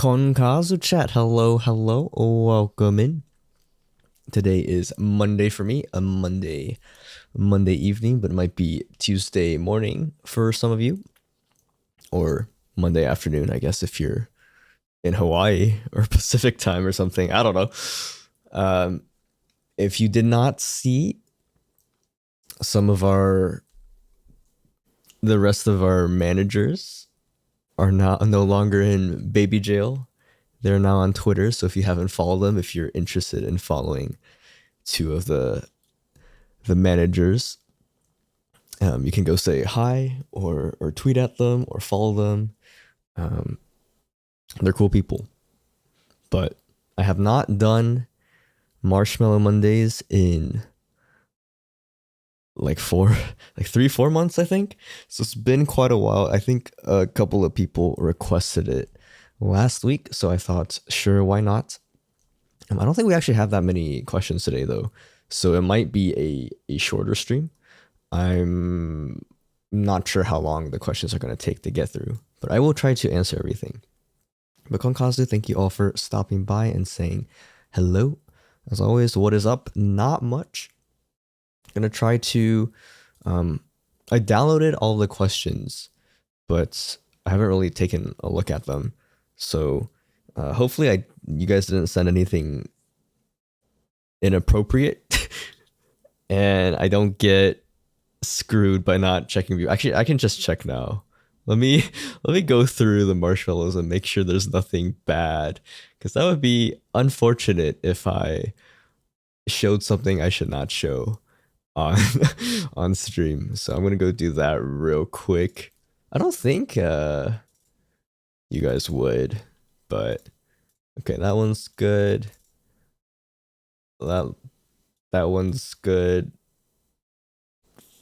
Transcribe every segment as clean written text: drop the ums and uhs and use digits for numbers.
Konkazu chat. Hello, hello. Welcome in. Today is Monday for me, a Monday evening, but it might be Tuesday morning for some of you, or Monday afternoon, I guess, if you're in Hawaii or Pacific time or something. I don't know. If you did not see some of the rest of our managers are no longer in baby jail. They're now on Twitter, so if you haven't followed them, if you're interested in following two of the managers, you can go say hi or tweet at them or follow them. They're cool people. But I have not done Marshmallow Mondays in like 3-4 months, I think. So it's been quite a while. I think a couple of people requested it last week, so I thought, sure, why not? I don't think we actually have that many questions today, though, so it might be a shorter stream. I'm not sure how long the questions are going to take to get through, but I will try to answer everything. But Konkazu, thank you all for stopping by and saying hello. As always, what is up? Not much. Gonna try to I downloaded all the questions, but I haven't really taken a look at them. So hopefully you guys didn't send anything inappropriate and I don't get screwed by not checking view. Actually, I can just check now. Let me go through the marshmallows and make sure there's nothing bad, because that would be unfortunate if I showed something I should not show on on stream. So I'm gonna go do that real quick. I don't think you guys would, but okay, that one's good. That one's good.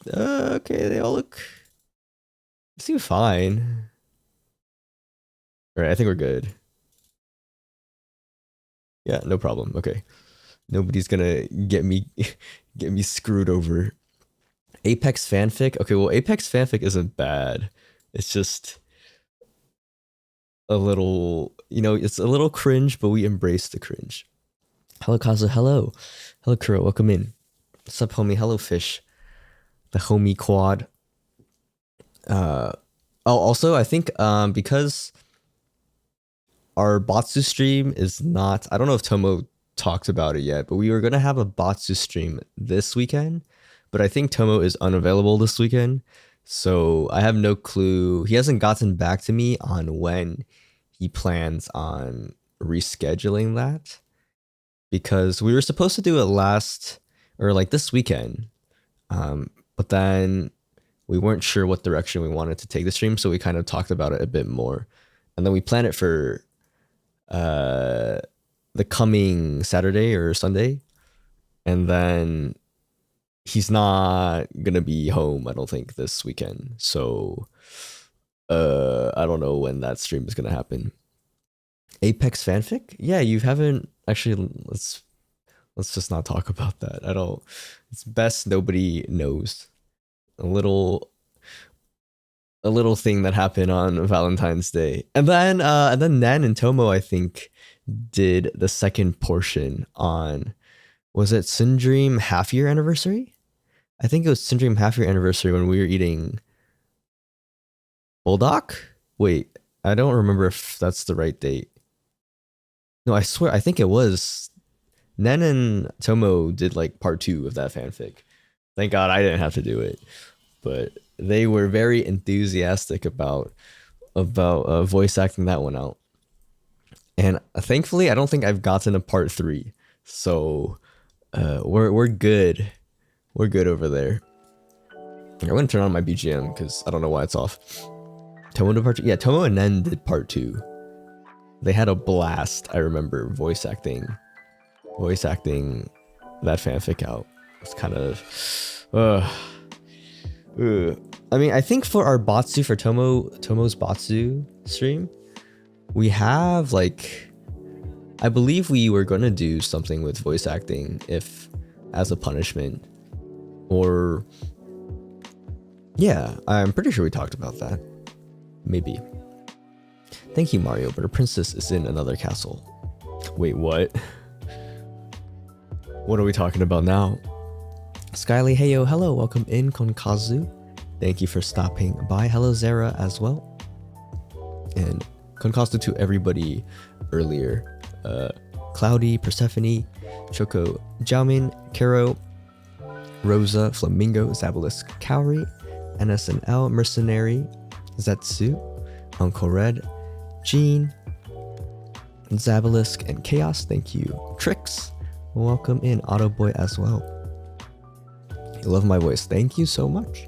Okay, they all seem fine. All right, I think we're good. Yeah, no problem. Okay, nobody's gonna get me screwed over. Apex fanfic. Okay, well, Apex fanfic isn't bad. It's just a little, it's a little cringe, but we embrace the cringe. Hello, Kazu. Hello. Hello, Kuro. Welcome in. What's up, homie? Hello, Fish. The homie quad. Also, I think because our Batsu stream is not, I don't know if Tomo talked about it yet, but we were going to have a Batsu stream this weekend, but I think Tomo is unavailable this weekend. So I have no clue. He hasn't gotten back to me on when he plans on rescheduling that, because we were supposed to do it this weekend. But then we weren't sure what direction we wanted to take the stream. So we kind of talked about it a bit more, and then we planned it for, the coming Saturday or Sunday. And then he's not gonna be home, I don't think, this weekend. So I don't know when that stream is gonna happen. Apex fanfic? Yeah, you haven't actually. Let's just not talk about that. It's best nobody knows. A little thing that happened on Valentine's Day. And then Nan and Tomo, I think, did the second portion on, was it Syndream half year anniversary? I think it was Syndream half year anniversary when we were eating Bulldog? Wait, I don't remember if that's the right date. No, I swear, I think it was. Nen and Tomo did like part 2 of that fanfic. Thank God I didn't have to do it. But they were very enthusiastic about voice acting that one out. And thankfully, I don't think I've gotten a part 3. So we're good. We're good over there. I'm gonna turn on my BGM because I don't know why it's off. Tomo did part 2. Yeah, Tomo and Nen did part 2. They had a blast. I remember voice acting that fanfic out. It's kind of I mean, I think for our Batsu, for Tomo's Batsu stream, we have I believe we were gonna do something with voice acting if as a punishment, or yeah, I'm pretty sure we talked about that. Maybe. Thank you, Mario, but a princess is in another castle. Wait, what? What are we talking about now? Skyly, heyo, hello, welcome in, Konkazu. Thank you for stopping by. Hello, Zara, as well. And Konkazu to everybody earlier. Cloudy, Persephone, Choco, Jiaomin, Karo, Rosa, Flamingo, Zabalisk, Cowrie, NSNL, Mercenary, Zetsu, Uncle Red, Jean, Zabalisk, and Chaos. Thank you. Trix, welcome in. Autoboy as well. You love my voice. Thank you so much.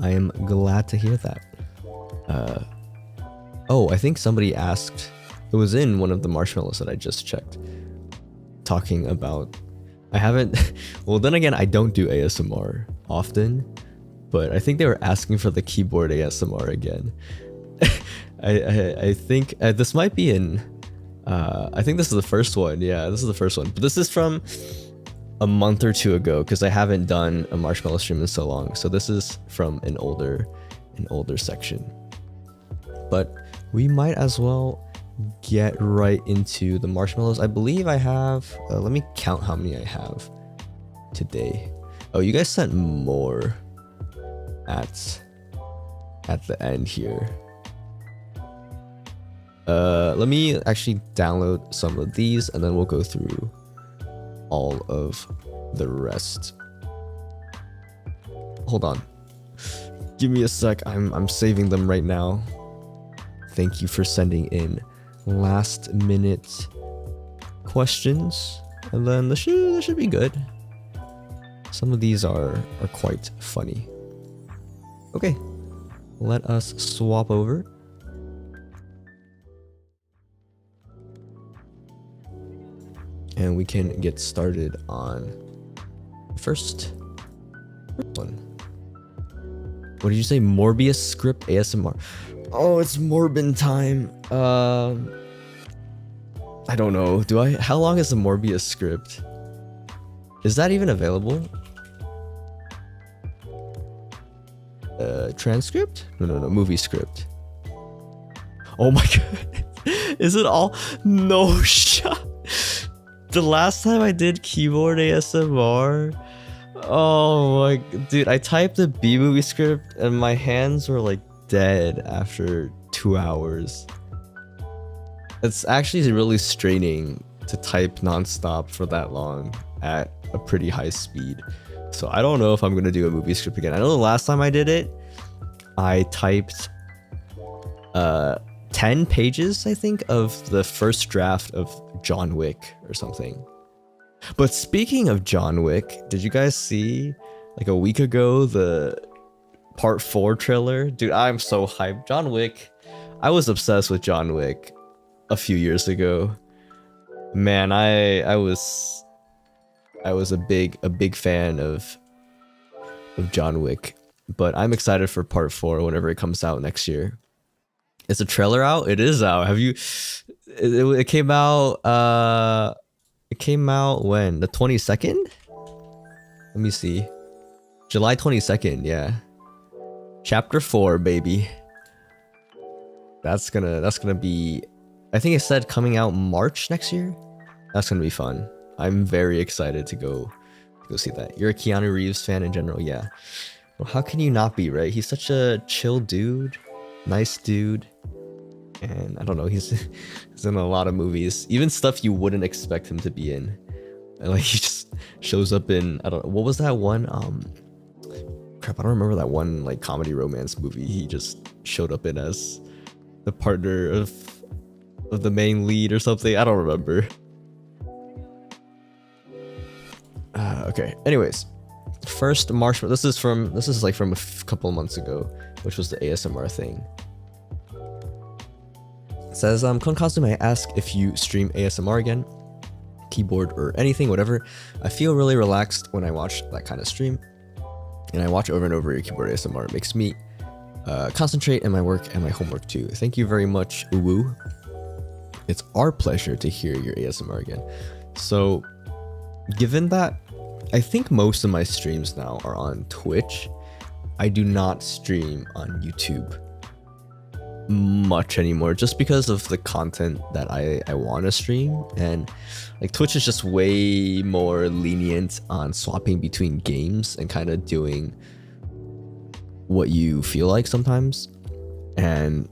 I am glad to hear that. Oh, I think somebody asked, it was in one of the marshmallows that I just checked, talking about, I haven't, well then again, I don't do ASMR often, but I think they were asking for the keyboard ASMR again. I think this might be in, I think this is the first one. Yeah, this is the first one, but this is from a month or two ago because I haven't done a marshmallow stream in so long. So this is from an older section, but we might as well get right into the marshmallows. I believe I have, let me count how many I have today. Oh, you guys sent more at the end here. Let me actually download some of these and then we'll go through all of the rest. Hold on. Give me a sec. I'm saving them right now. Thank you for sending in last minute questions. And then this should be good. Some of these are quite funny. Okay. Let us swap over. And we can get started on the first one. What did you say? Morbius script ASMR. Oh, it's Morbin time. I don't know. How long is the Morbius script? Is that even available? Transcript? No, movie script. Oh my god. Is it all? No shot. The last time I did keyboard ASMR, oh my, dude, I typed the B-movie script and my hands were like dead after 2 hours. It's actually really straining to type nonstop for that long at a pretty high speed. So I don't know if I'm gonna do a movie script again. I know the last time I did it, I typed 10 pages, I think, of the first draft of John Wick or something. But speaking of John Wick, did you guys see like a week ago the part 4 trailer? Dude, I'm so hyped. John Wick, I was obsessed with John Wick a few years ago. Man, I was a big fan of John Wick, but I'm excited for part 4 whenever it comes out next year. Is the trailer out? It is out. Have you? It came out. It came out when? The 22nd? Let me see. July 22nd. Yeah. Chapter 4, baby. That's gonna be. I think it said coming out March next year. That's gonna be fun. I'm very excited to go see that. You're a Keanu Reeves fan in general, yeah. Well, how can you not be, right? He's such a chill dude, nice dude. And I don't know, he's in a lot of movies, even stuff you wouldn't expect him to be in. And like he just shows up in, I don't know, what was that one? Crap, I don't remember that one like comedy romance movie he just showed up in as the partner of the main lead or something. I don't remember. Okay. Anyways, first Marshmallow. This is like from a couple of months ago, which was the ASMR thing. It says, Konkazu, may I ask if you stream ASMR again? Keyboard or anything, whatever. I feel really relaxed when I watch that kind of stream. And I watch over and over your keyboard ASMR. It makes me concentrate in my work and my homework too. Thank you very much, Uwu. It's our pleasure to hear your ASMR again. So, given that I think most of my streams now are on Twitch, I do not stream on YouTube. much anymore, just because of the content that I want to stream. And like Twitch is just way more lenient on swapping between games and kind of doing what you feel like sometimes. And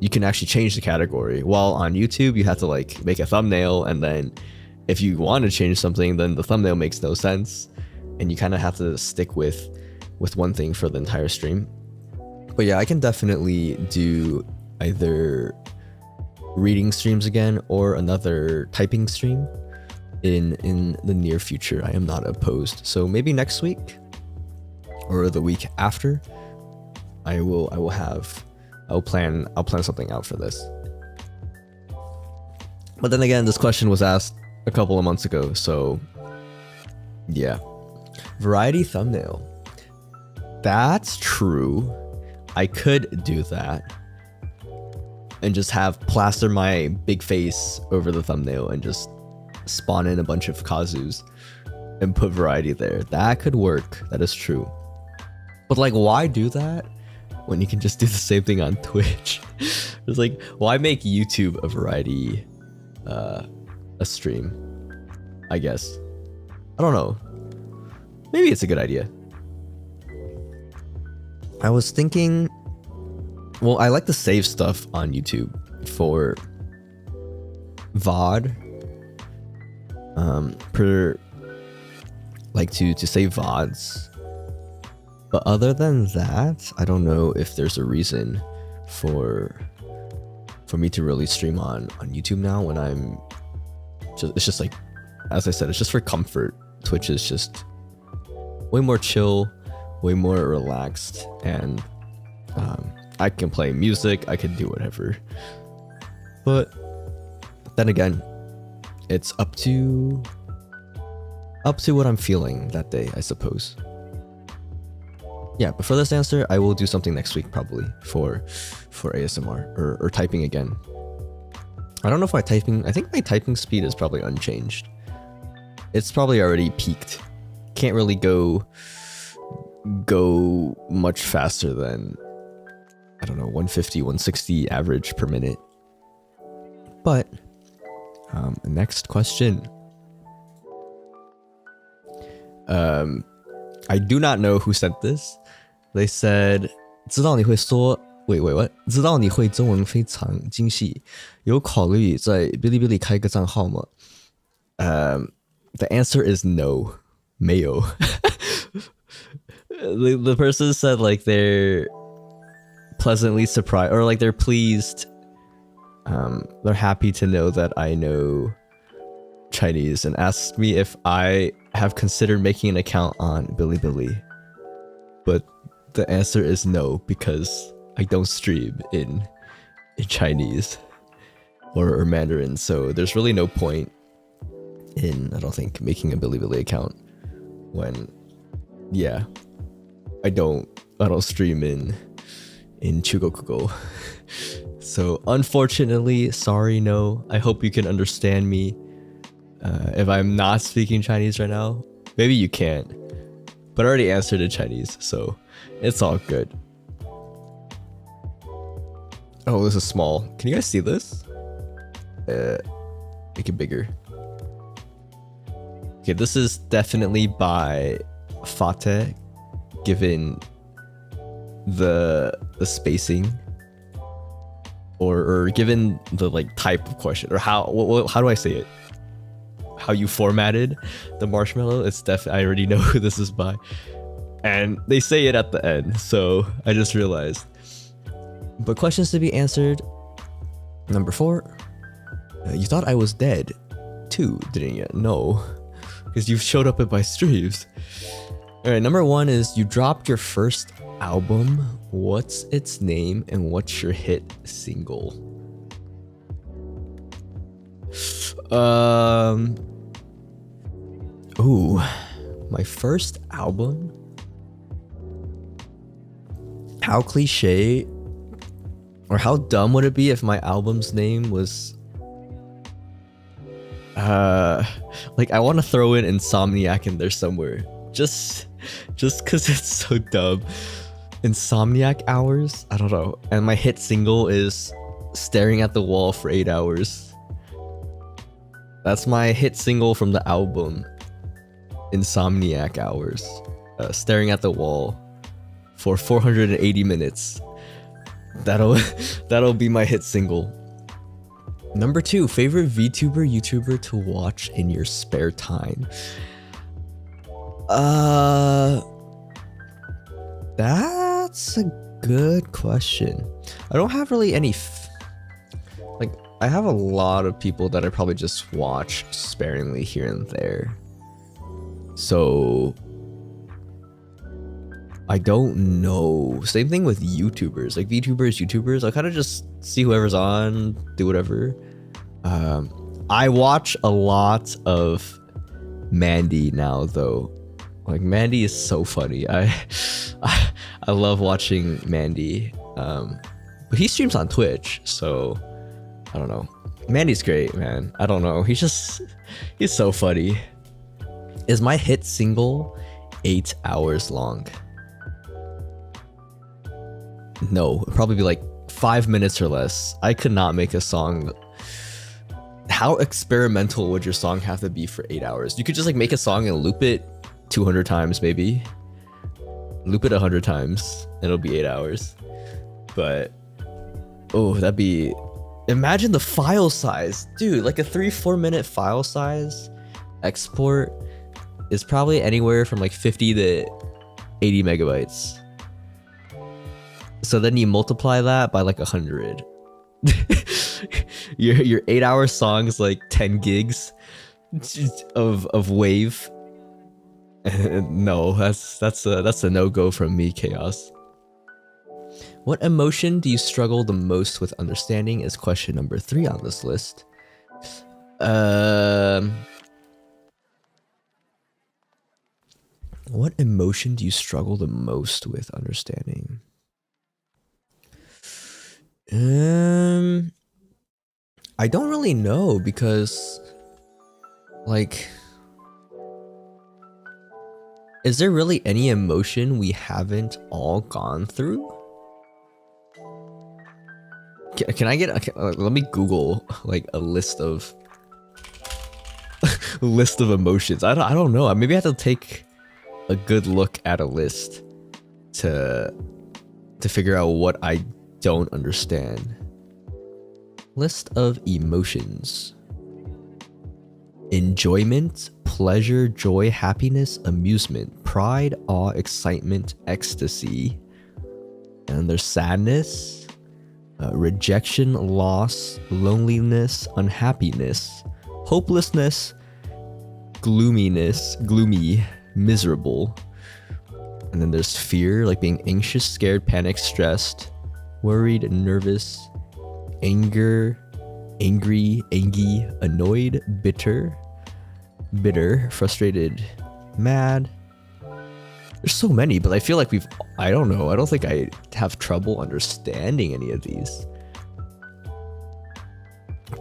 you can actually change the category, while on YouTube you have to like make a thumbnail, and then if you want to change something, then the thumbnail makes no sense, and you kind of have to stick with one thing for the entire stream. But yeah, I can definitely do either reading streams again or another typing stream in the near future. I am not opposed. So maybe next week or the week after, I'll plan something out for this. But then again, this question was asked a couple of months ago, so yeah. Variety thumbnail. That's true. I could do that and just plaster my big face over the thumbnail and just spawn in a bunch of Kazus and put variety there. That could work. That is true. But like, why do that when you can just do the same thing on Twitch? It's like, why make YouTube a variety a stream? I guess. I don't know. Maybe it's a good idea. I was thinking, well, I like to save stuff on YouTube for VOD. To save VODs. But other than that, I don't know if there's a reason for me to really stream on YouTube now when it's just like, as I said, it's just for comfort. Twitch is just way more chill, way more relaxed, and I can play music, I can do whatever. But then again, it's up to what I'm feeling that day, I suppose. Yeah, but for this answer, I will do something next week probably for ASMR or typing again. I don't know if I think my typing speed is probably unchanged. It's probably already peaked. Can't really go much faster than, I don't know, 150, 160 average per minute. But next question. I do not know who sent this. They said, 知道你会说 wait what? 知道你会中文非常精细，有考虑在哔哩哔哩开个账号吗？ The answer is no. 没有。The person said like they're pleasantly surprised, or like they're pleased, they're happy to know that I know Chinese, and asked me if I have considered making an account on Bilibili. But the answer is no, because I don't stream in Chinese or Mandarin, so there's really no point in, I don't think, making a Bilibili account when, yeah, I don't stream in Chugokugo. So unfortunately, sorry, no. I hope you can understand me if I'm not speaking Chinese right now. Maybe you can't, but I already answered in Chinese, so it's all good. Oh, this is small. Can you guys see this? Make it bigger. Okay, this is definitely by Fate, given the spacing, or given the like type of question, or how do I say it? How you formatted the marshmallow. It's I already know who this is by, and they say it at the end, so I just realized. But questions to be answered. Number 4. You thought I was dead too, didn't you? No, because you've showed up at my streams. Alright, number 1 is, you dropped your first album. What's its name and what's your hit single? Ooh, my first album? How cliche or how dumb would it be if my album's name was like, I want to throw in Insomniac in there somewhere, just because it's so dumb. Insomniac hours? I don't know. And my hit single is Staring at the Wall for 8 hours. That's my hit single from the album Insomniac hours. Staring at the Wall for 480 minutes. That'll be my hit single. Number 2, favorite VTuber YouTuber to watch in your spare time. That's a good question. I don't have really any like, I have a lot of people that I probably just watch sparingly here and there. So I don't know. Same thing with YouTubers. Like YouTubers, I kind of just see whoever's on, do whatever. I watch a lot of Mandy now though. Like Mandy is so funny. I love watching Mandy. But he streams on Twitch, so I don't know. Mandy's great, man. I don't know. He's so funny. Is my hit single 8 hours long? No, it'd probably be like 5 minutes or less. I could not make a song. How experimental would your song have to be for 8 hours? You could just like make a song and loop it 200 times maybe. Loop it 100 times and it'll be 8 hours. But oh, that'd be, imagine the file size, dude. Like a 3-4 minute file size export is probably anywhere from like 50 to 80 megabytes. So then you multiply that by like 100. your 8-hour song is like 10 gigs of wave. No, that's a no-go from me, Chaos. What emotion do you struggle the most with understanding is question number 3 on this list. What emotion do you struggle the most with understanding? I don't really know because, like, is there really any emotion we haven't all gone through? Can I get? Let me Google like a list of emotions. I don't know. Maybe I have to take a good look at a list to figure out what I don't understand. List of emotions: enjoyment, pleasure, joy, happiness, amusement, pride, awe, excitement, ecstasy. And there's sadness, rejection, loss, loneliness, unhappiness, hopelessness, gloomy, miserable. And then there's fear, like being anxious, scared, panicked, stressed, worried, nervous, anger, angry, annoyed, bitter, frustrated, mad. There's so many, but I feel like I don't know. I don't think I have trouble understanding any of these.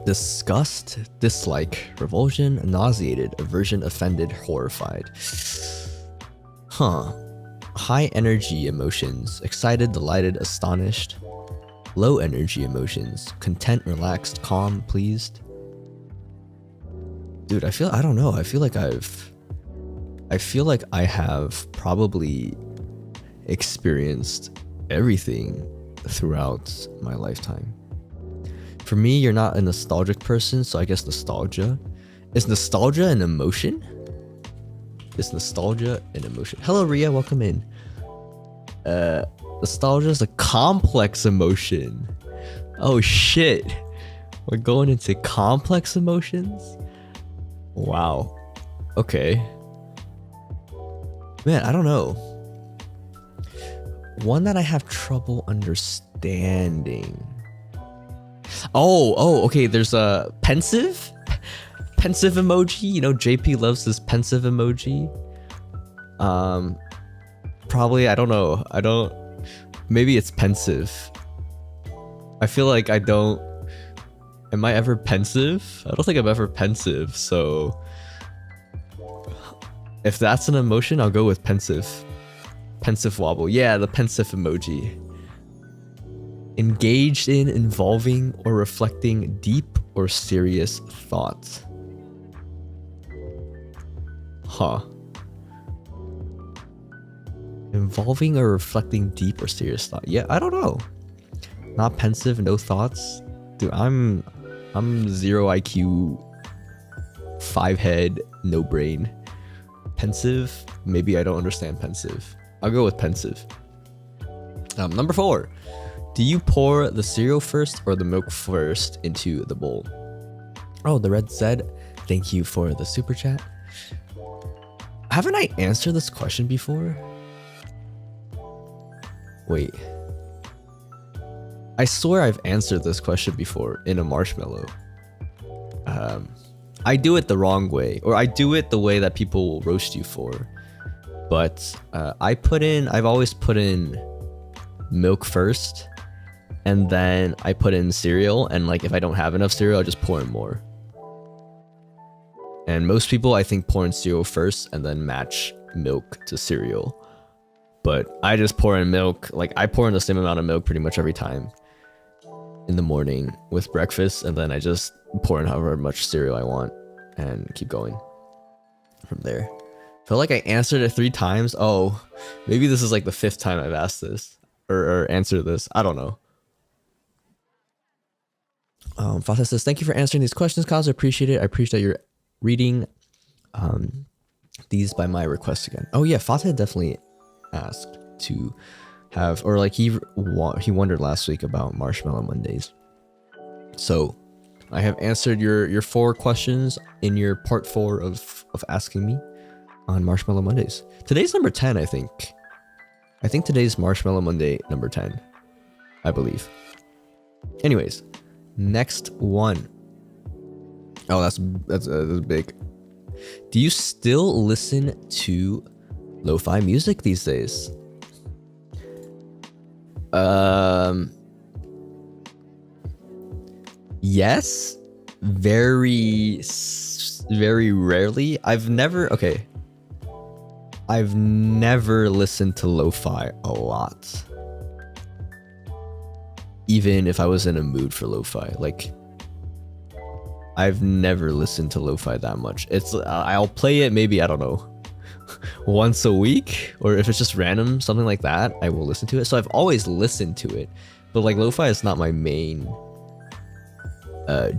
Disgust, dislike, revulsion, nauseated, aversion, offended, horrified. Huh. High energy emotions: excited, delighted, astonished. Low energy emotions: content, relaxed, calm, pleased. Dude, I don't know. I feel like I have probably experienced everything throughout my lifetime. For me, you're not a nostalgic person, so I guess nostalgia. Is nostalgia an emotion? Is nostalgia an emotion? Hello, Ria, welcome in. Nostalgia is a complex emotion. Oh shit. We're going into complex emotions? Wow. Okay. Man, I don't know. One that I have trouble understanding. Oh, okay. There's a pensive emoji. You know, JP loves this pensive emoji. Probably, I don't know. Maybe it's pensive. I feel like I don't. Am I ever pensive? I don't think I'm ever pensive. So if that's an emotion, I'll go with pensive. Pensive wobble. Yeah, the pensive emoji. Engaged in involving or reflecting deep or serious thoughts. Huh. Involving or reflecting deep or serious thought. Yeah, I don't know. Not pensive, no thoughts. Dude, I'm 0 IQ, 5 head, no brain. Pensive? Maybe I don't understand pensive. I'll go with pensive. Number 4. Do you pour the cereal first or the milk first into the bowl? Oh, the red said, thank you for the super chat. Haven't I answered this question before? Wait. I swear I've answered this question before in a marshmallow. I do it the wrong way, or I do it the way that people will roast you for. But I've always put in milk first, and then I put in cereal, and like if I don't have enough cereal, I'll just pour in more. And most people, I think, pour in cereal first and then match milk to cereal. But I just pour in milk. Like I pour in the same amount of milk pretty much every time in the morning with breakfast, and then I just pour in however much cereal I want and keep going from there. Feel like I answered it 3 times. Oh, maybe this is like the 5th time I've asked this or answered this. I don't know. Fata says, thank you for answering these questions, Kaz. I appreciate it. I appreciate your reading these by my request again. Oh yeah, Fata definitely asked to have, or like he wondered last week about Marshmallow Mondays. So I have answered your 4 questions in your part 4 of asking me on Marshmallow Mondays. Today's number 10, I think. I think today's Marshmallow Monday number 10, I believe. Anyways, next one. Oh, that's big. Do you still listen to lo-fi music these days? Yes, very rarely. I've never listened to lo-fi a lot. Even if I was in a mood for lo-fi, like I've never listened to lo-fi that much. It's I'll play it maybe, I don't know, once a week, or if it's just random, something like that, I will listen to it. So I've always listened to it, but like lo-fi is not my main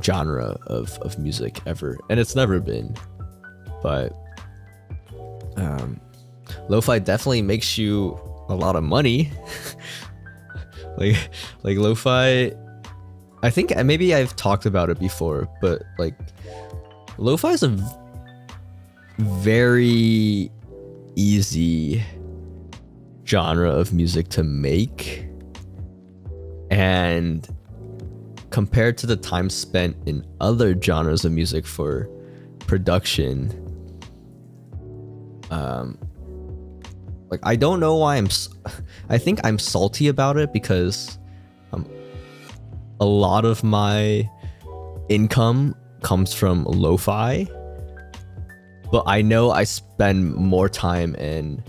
genre of music ever, and it's never been. But lo-fi definitely makes you a lot of money. like lo-fi, I think maybe I've talked about it before, but like lo-fi is a very easy genre of music to make, and compared to the time spent in other genres of music for production, like I don't know why I think I'm salty about it, because a lot of my income comes from lo-fi, but I know I spend more time and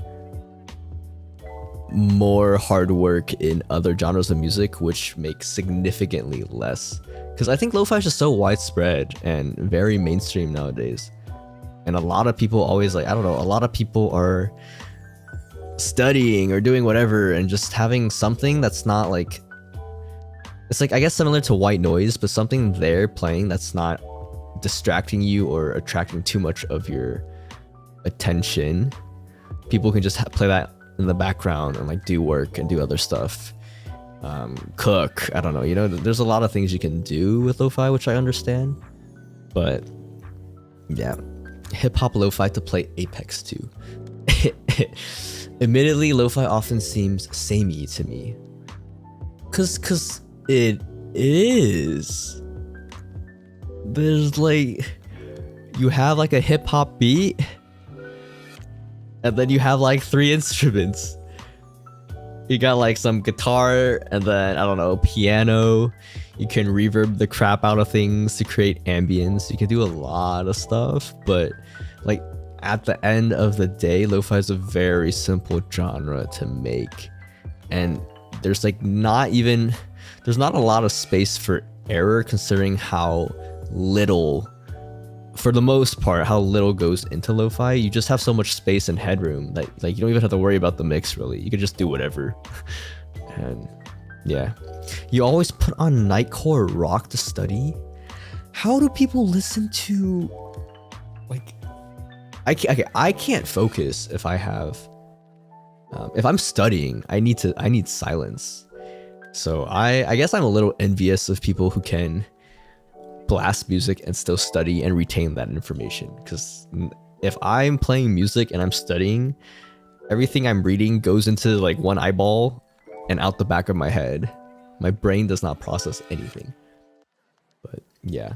more hard work in other genres of music, which makes significantly less, because I think lo-fi is just so widespread and very mainstream nowadays, and a lot of people always, like, I don't know, a lot of people are studying or doing whatever and just having something that's not like, it's like, I guess similar to white noise, but something there playing that's not distracting you or attracting too much of your attention. People can just play that in the background and like do work and do other stuff, cook, I don't know, you know, there's a lot of things you can do with lo-fi, which I understand. But yeah, hip-hop lo-fi to play Apex to. Admittedly, lo-fi often seems samey to me, cause it is. There's like, you have like a hip-hop beat, and then you have like 3 instruments. You got like some guitar, and then, I don't know, piano. You can reverb the crap out of things to create ambience. You can do a lot of stuff, but like, at the end of the day, lo-fi is a very simple genre to make, and there's like there's not a lot of space for error considering how little, for the most part, how little goes into lo-fi. You just have so much space and headroom that like you don't even have to worry about the mix really. You can just do whatever. And yeah, you always put on nightcore rock to study. How do people listen to like I can't focus if I have if I'm studying. I need silence. So I guess I'm a little envious of people who can blast music and still study and retain that information, because if I'm playing music and I'm studying, everything I'm reading goes into like one eyeball and out the back of my head. My brain does not process anything. But yeah.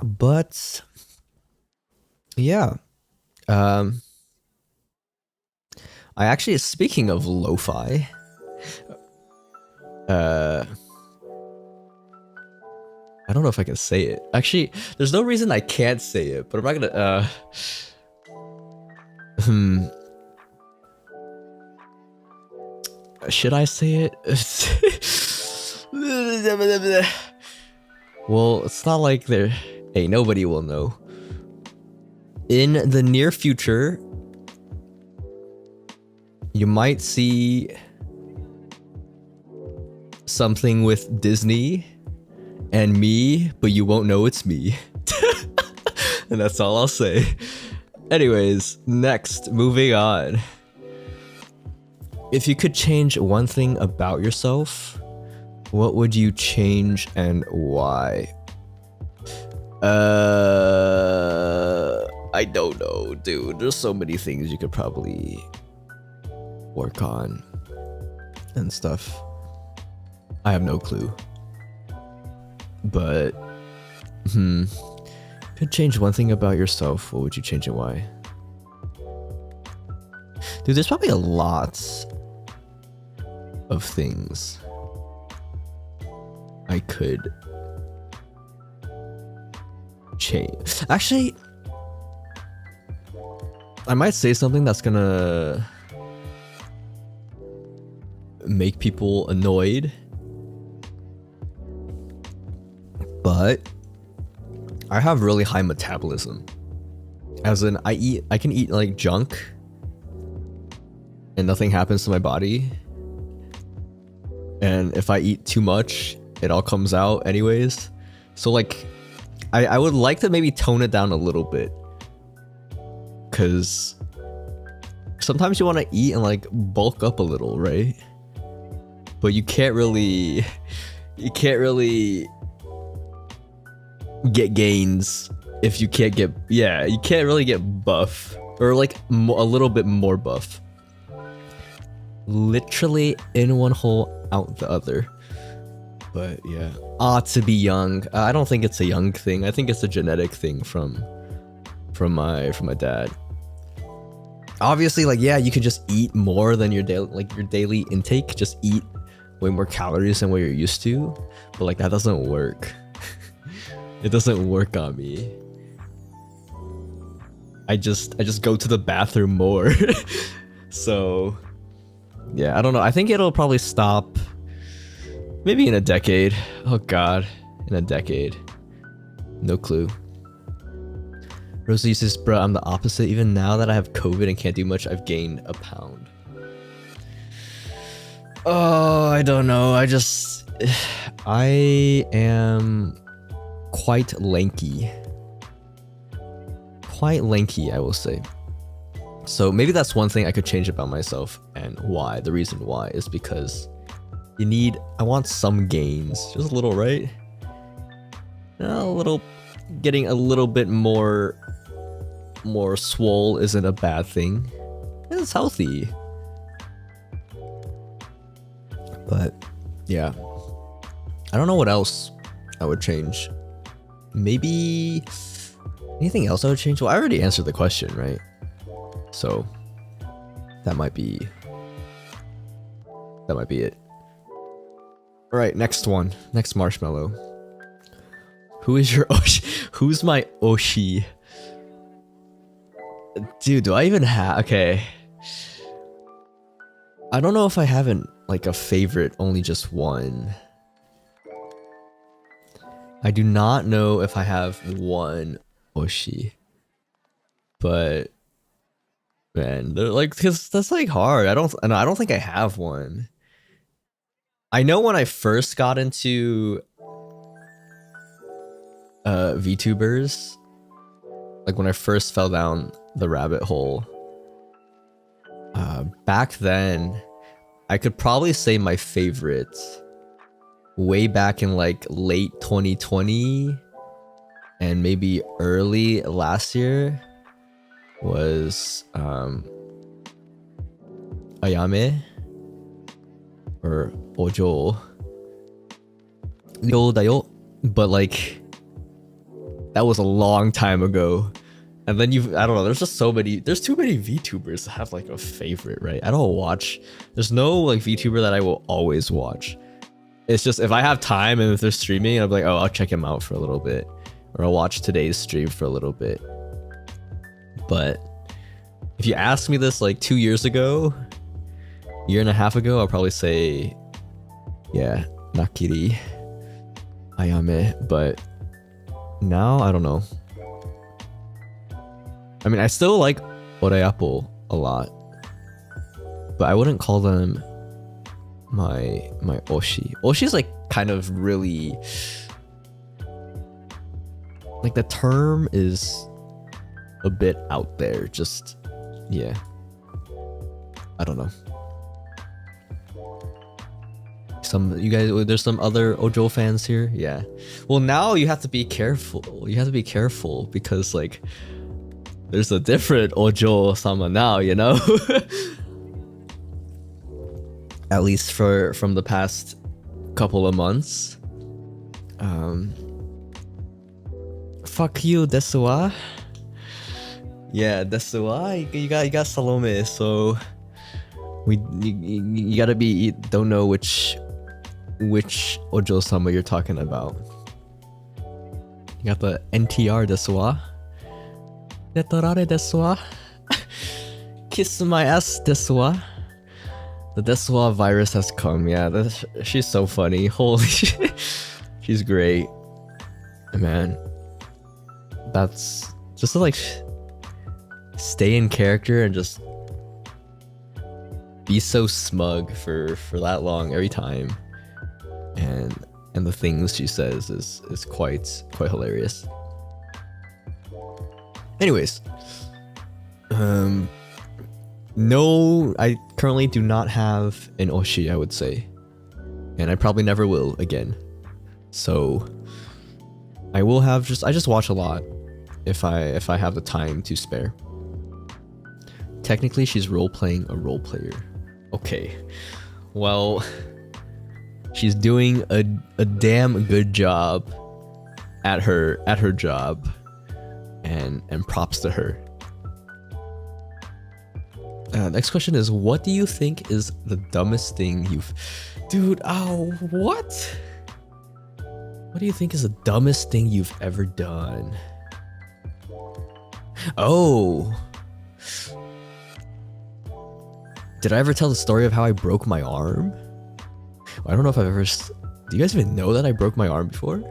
But yeah. I actually, speaking of lo-fi, I don't know if I can say it. Actually, there's no reason I can't say it, but I'm not gonna, should I say it? Well, it's not like there. Hey, nobody will know. In the near future, you might see something with Disney and me, but you won't know it's me. And that's all I'll say. Anyways, next, moving on. If you could change one thing about yourself, what would you change and why? I don't know, dude. There's so many things you could probably work on and stuff. I have no clue. But could change one thing about yourself, what would you change and why? Dude, there's probably a lot of things I could change. Actually, I might say something that's gonna make people annoyed, but I have really high metabolism. As in, I can eat like junk and nothing happens to my body. And if I eat too much, it all comes out anyways. So like, I would like to maybe tone it down a little bit, because sometimes you want to eat and like bulk up a little, right? But you can't really get gains if you can't get, you can't really get buff, or like a little bit more buff. Literally in one hole, out the other. But yeah, to be young. I don't think it's a young thing. I think it's a genetic thing from my dad. Obviously, like, yeah, you could just eat more than your daily intake. Just eat way more calories than what you're used to. But like, that doesn't work. It doesn't work on me. I just go to the bathroom more. So yeah, I don't know. I think it'll probably stop maybe in a decade. Oh god, in a decade. No clue. Rosie says, bro, I'm the opposite. Even now that I have COVID and can't do much, I've gained a pound. Oh, I don't know. I am quite lanky. Quite lanky, I will say. So maybe that's one thing I could change about myself, and why. The reason why is because I want some gains. Just a little, right? Getting a little bit more swole isn't a bad thing. It's healthy. But yeah, I don't know what else I would change. Maybe anything else I would change? Well, I already answered the question, right? So that might be it. All right, next one. Next marshmallow. Who is your Oshi? Who's my Oshi? Dude, do I even have... Okay. I don't know if I haven't like a favorite, only just one. I do not know if I have one Oshi. But man, they're like, cause that's like hard. I don't think I have one. I know when I first got into VTubers, like when I first fell down the rabbit hole, back then I could probably say my favorite way back in like late 2020 and maybe early last year was Ayame or Ojo. But like that was a long time ago. And then I don't know, there's just so many, there's too many VTubers to have like a favorite, right? I don't watch, there's no like VTuber that I will always watch. It's just if I have time and if they're streaming, I'm like, oh, I'll check him out for a little bit. Or I'll watch today's stream for a little bit. But if you asked me this like 2 years ago, year and a half ago, I'll probably say, yeah, Nakiri, Ayame. But now, I don't know. I mean, I still like Oreapple a lot, but I wouldn't call them my Oshi. Oshi's like kind of really, like the term is a bit out there. Just, yeah. I don't know. You guys, there's some other Ojo fans here. Yeah. Well, now you have to be careful. You have to be careful because like there's a different Ojo-sama now, you know? At least from the past couple of months. Fuck you, desu wa. Yeah, desu wa. You got Salome, so you gotta be, don't know which Ojo-sama you're talking about. You got the NTR desu wa. Netorare desu wa. Kiss my ass desu wa. The desu wa virus has come. Yeah, she's so funny. Holy shit. She's great. Man. That's just to like stay in character and just be so smug for that long every time. And the things she says is quite hilarious. Anyways, no, I currently do not have an Oshi, I would say, and I probably never will again. So I will have I just watch a lot if I have the time to spare. Technically, she's role-playing a role player. Okay, well, she's doing a damn good job at her job. And props to her. Next question is, what do you think is the dumbest thing you've... Dude, oh, what? What do you think is the dumbest thing you've ever done? Oh. Did I ever tell the story of how I broke my arm? I don't know if I've ever... Do you guys even know that I broke my arm before?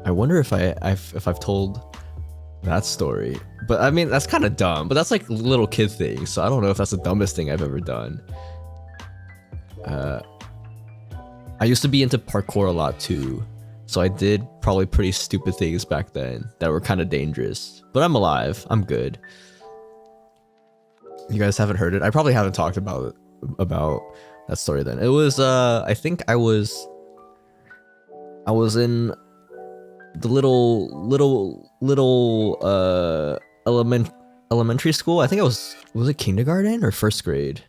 I wonder if I've told that story. But I mean, that's kind of dumb, but that's like little kid thing, so I don't know if that's the dumbest thing I've ever done. I used to be into parkour a lot too, so I did probably pretty stupid things back then that were kind of dangerous, but I'm alive. I'm good. You guys haven't heard it? I probably haven't talked about that story then. It was I think I was in the little elementary school. I think was it kindergarten or first grade?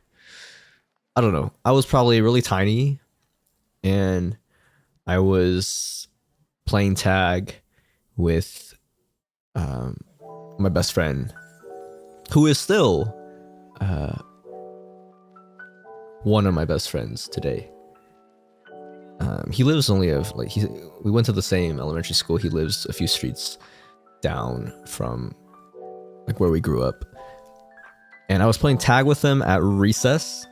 I don't know. I was probably really tiny, and I was playing tag with my best friend, who is still one of my best friends today. He lives only we went to the same elementary school. He lives a few streets down from like where we grew up. And I was playing tag with him at recess.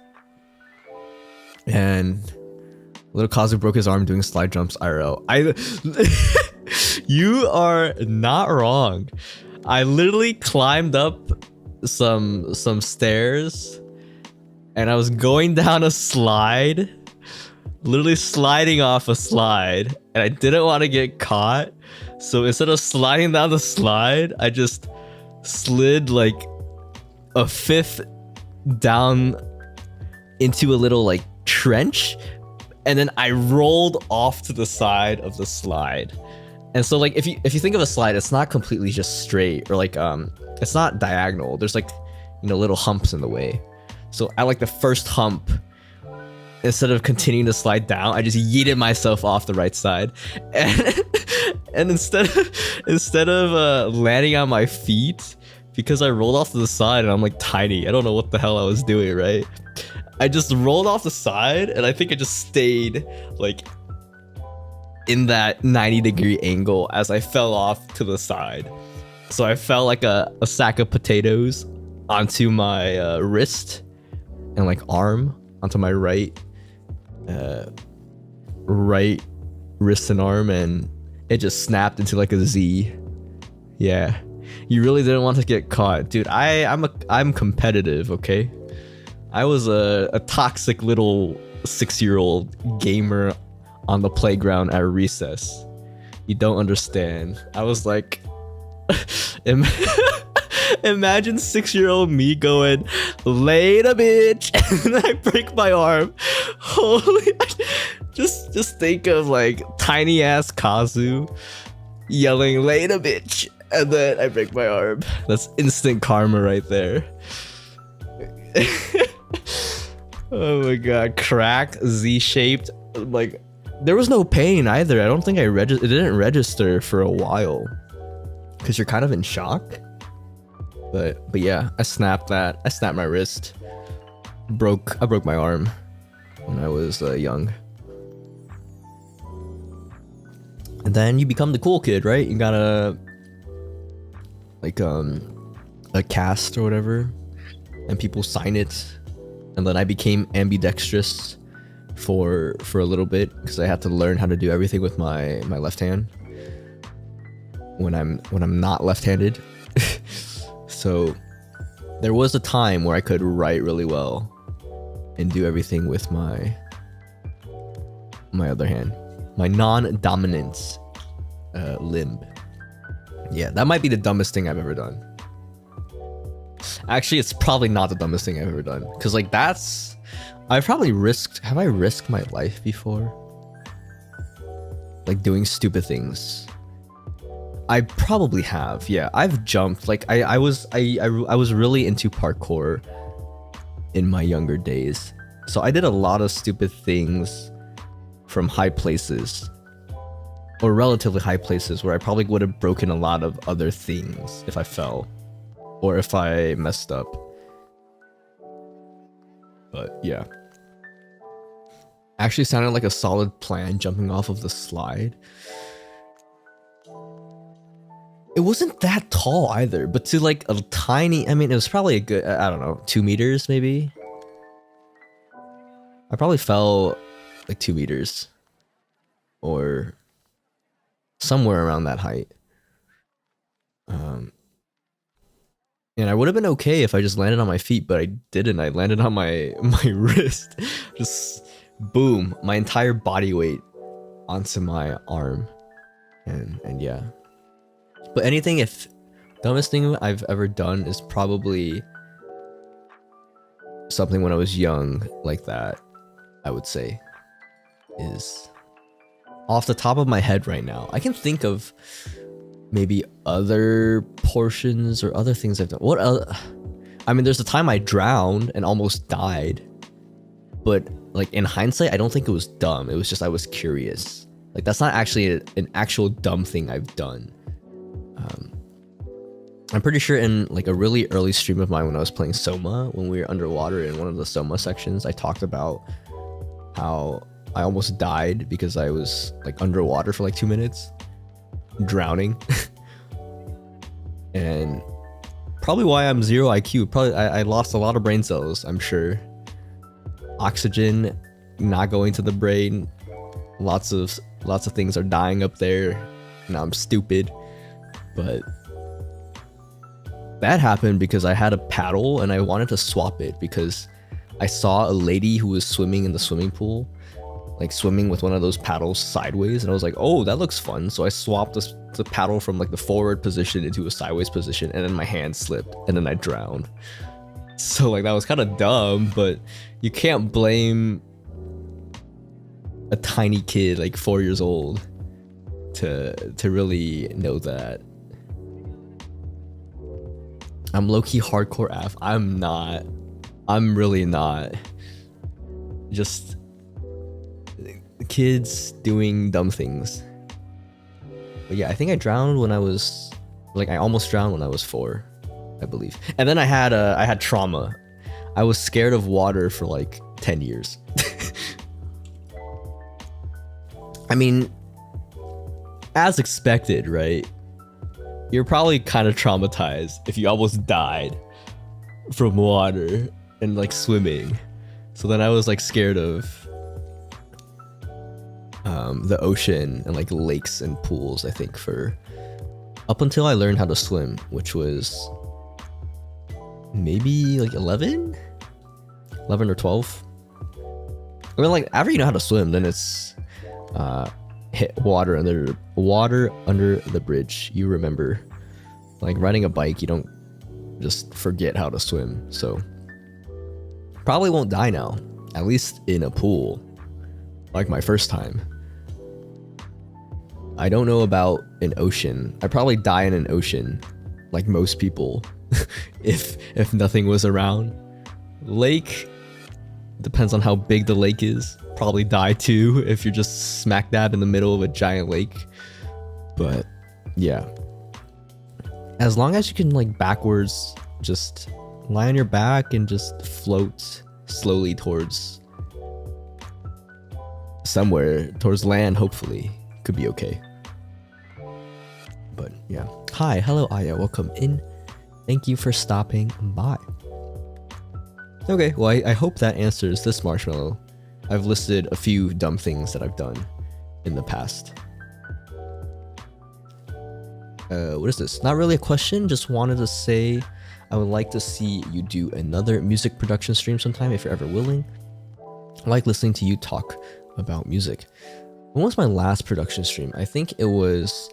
And little Kazu broke his arm doing slide jumps IRL. You are not wrong. I literally climbed up some stairs and I was going down a slide, literally sliding off a slide, and I didn't want to get caught. So instead of sliding down the slide, I just slid like a fifth down into a little like trench, and then I rolled off to the side of the slide. And so like if you think of a slide, it's not completely just straight, or like it's not diagonal. There's like, you know, little humps in the way. So at like the first hump, instead of continuing to slide down, I just yeeted myself off the right side, and instead of landing on my feet, because I rolled off to the side and I'm like tiny, I don't know what the hell I was doing, right? I just rolled off the side, and I think I just stayed like in that 90-degree angle as I fell off to the side. So I fell like a sack of potatoes onto my wrist and like arm, onto my right wrist and arm, and it just snapped into like a Z. Yeah, you really didn't want to get caught, dude. I'm competitive, okay? I was a toxic little 6-year-old gamer on the playground at recess. You don't understand. I was like, imagine 6-year-old me going, "Later, bitch," and then I break my arm. Holy, just think of like tiny ass Kazu yelling, "Later, bitch," and then I break my arm. That's instant karma right there. Oh my god, cracked, Z-shaped. Like, there was no pain either. I don't think it didn't register for a while, because you're kind of in shock. But yeah, I snapped that. I snapped my wrist. I broke my arm when I was young. And then you become the cool kid, right? You got a cast or whatever, and people sign it. And then I became ambidextrous for a little bit, because I had to learn how to do everything with my left hand when I'm not left-handed. So there was a time where I could write really well and do everything with my other hand, my non-dominant limb. Yeah, that might be the dumbest thing I've ever done. Actually, it's probably not the dumbest thing I've ever done, because like have I risked my life before? Like doing stupid things. I probably have. Yeah, I've jumped. Like I was really into parkour in my younger days. So I did a lot of stupid things from high places, or relatively high places, where I probably would have broken a lot of other things if I fell or if I messed up. But yeah. Actually sounded like a solid plan, jumping off of the slide. It wasn't that tall either, but to like a tiny, I mean, it was probably a good, I don't know, 2 meters maybe? I probably fell like 2 meters. Or somewhere around that height. And I would have been okay if I just landed on my feet, but I didn't. I landed on my wrist. Just boom, my entire body weight onto my arm. And yeah. But dumbest thing I've ever done is probably something when I was young like that, I would say. Is off the top of my head right now. I can think of maybe other portions or other things I've done. What other? I mean, there's the time I drowned and almost died. But like in hindsight, I don't think it was dumb. It was just I was curious. Like that's not actually an actual dumb thing I've done. I'm pretty sure in like a really early stream of mine when I was playing Soma, when we were underwater in one of the Soma sections, I talked about how I almost died because I was like underwater for like 2 minutes, drowning. And probably why I'm 0 IQ. Probably I lost a lot of brain cells, I'm sure. Oxygen not going to the brain. Lots of things are dying up there. And I'm stupid. But that happened because I had a paddle and I wanted to swap it because I saw a lady who was swimming in the swimming pool, like swimming with one of those paddles sideways, and I was like, oh, that looks fun. So I swapped the paddle from like the forward position into a sideways position, and then my hand slipped and then I drowned. So like that was kind of dumb, but you can't blame a tiny kid like 4 years old to really know that. I'm low-key hardcore F. I'm not. I'm really not. Just kids doing dumb things. But yeah, I think I drowned when I was like, I almost drowned when I was 4, I believe. And then I had trauma. I was scared of water for like 10 years. I mean, as expected, right? You're probably kind of traumatized if you almost died from water and like swimming. So then I was like scared of the ocean and like lakes and pools, I think, for up until I learned how to swim, which was maybe like 11 or 12. I mean, like after you know how to swim, then it's hit water under the bridge. You remember, like riding a bike, you don't just forget how to swim. So probably won't die now, at least in a pool, like my first time. I don't know about an ocean. I'd probably die in an ocean, like most people, if nothing was around. Lake, depends on how big the lake is. Probably die too if you're just smack dab in the middle of a giant lake. But yeah, as long as you can like backwards just lie on your back and just float slowly towards somewhere, towards land, hopefully could be okay. But yeah, hi, hello Aya, welcome in, thank you for stopping by. Okay, well I hope that answers this marshmallow. I've listed a few dumb things that I've done in the past. What is this? Not really a question, just wanted to say I would like to see you do another music production stream sometime if you're ever willing. I like listening to you talk about music. When was my last production stream? I think it was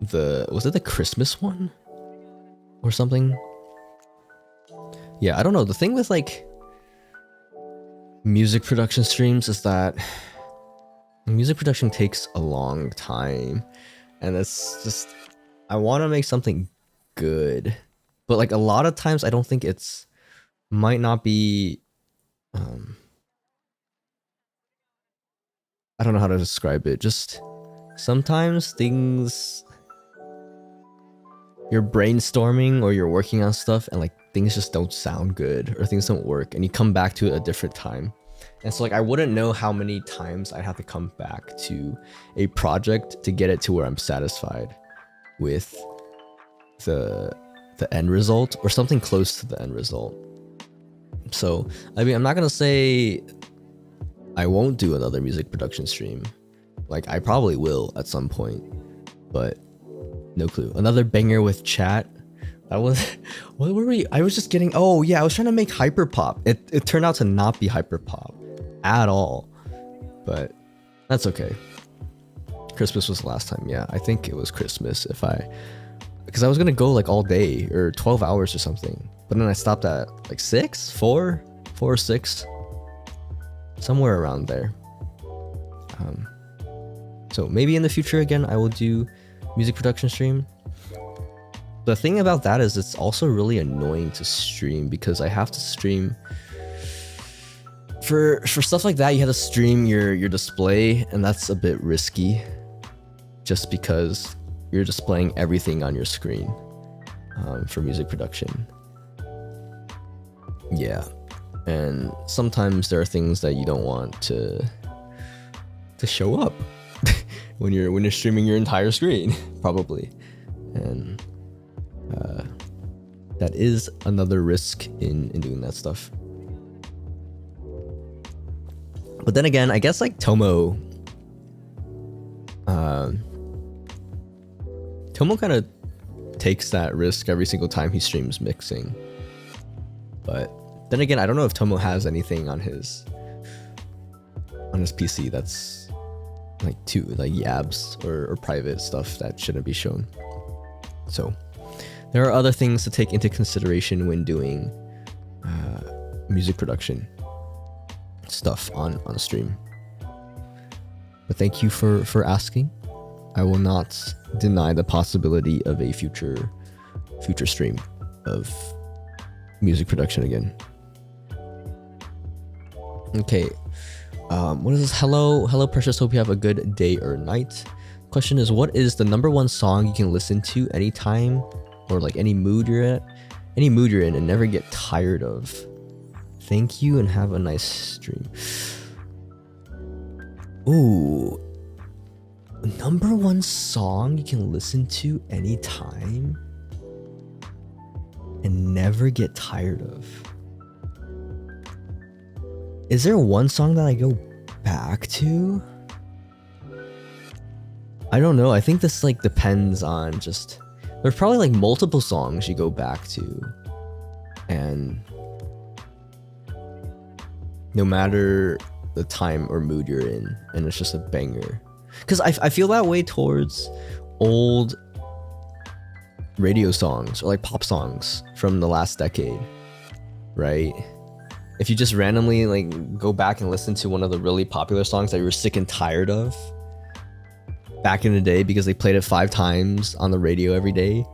the Christmas one or something? Yeah, I don't know. The thing with like music production streams is that music production takes a long time, and it's just, I want to make something good, but like a lot of times I don't think might not be I don't know how to describe it. Just sometimes things, you're brainstorming or you're working on stuff and like things just don't sound good or things don't work, and you come back to it a different time. And so like I wouldn't know how many times I'd have to come back to a project to get it to where I'm satisfied with the end result or something close to the end result. So I mean, I'm not gonna say I won't do another music production stream. Like I probably will at some point, but no clue. Another banger with chat. That was, what were we? I was just getting, oh yeah, I was trying to make hyperpop. It turned out to not be hyperpop at all, but that's okay. Christmas was the last time. Yeah, I think it was Christmas because I was gonna go like all day or 12 hours or something, but then I stopped at like 4 or 6, somewhere around there. So maybe in the future again I will do music production stream. The thing about that is it's also really annoying to stream because I have to stream for stuff like that. You have to stream your display, and that's a bit risky just because you're displaying everything on your screen for music production. Yeah, and sometimes there are things that you don't want to to show up when you're streaming your entire screen, probably. And that is another risk in doing that stuff. But then again, I guess like Tomo kind of takes that risk every single time he streams mixing. But then again, I don't know if Tomo has anything on his PC that's like yabs or private stuff that shouldn't be shown. So there are other things to take into consideration when doing music production stuff on stream. But thank you for asking. I will not deny the possibility of a future stream of music production again. Okay. What is this? Hello precious, hope you have a good day or night. Question is, what is the #1 song you can listen to anytime or like any mood you're in and never get tired of? Thank you and have a nice stream. Ooh, #1 song you can listen to anytime and never get tired of. Is there one song that I go back to? I don't know. I think this like depends on just, there's probably like multiple songs you go back to, and no matter the time or mood you're in, and it's just a banger. Because I feel that way towards old radio songs or like pop songs from the last decade, right? If you just randomly like go back and listen to one of the really popular songs that you were sick and tired of back in the day because they played it 5 times on the radio every day,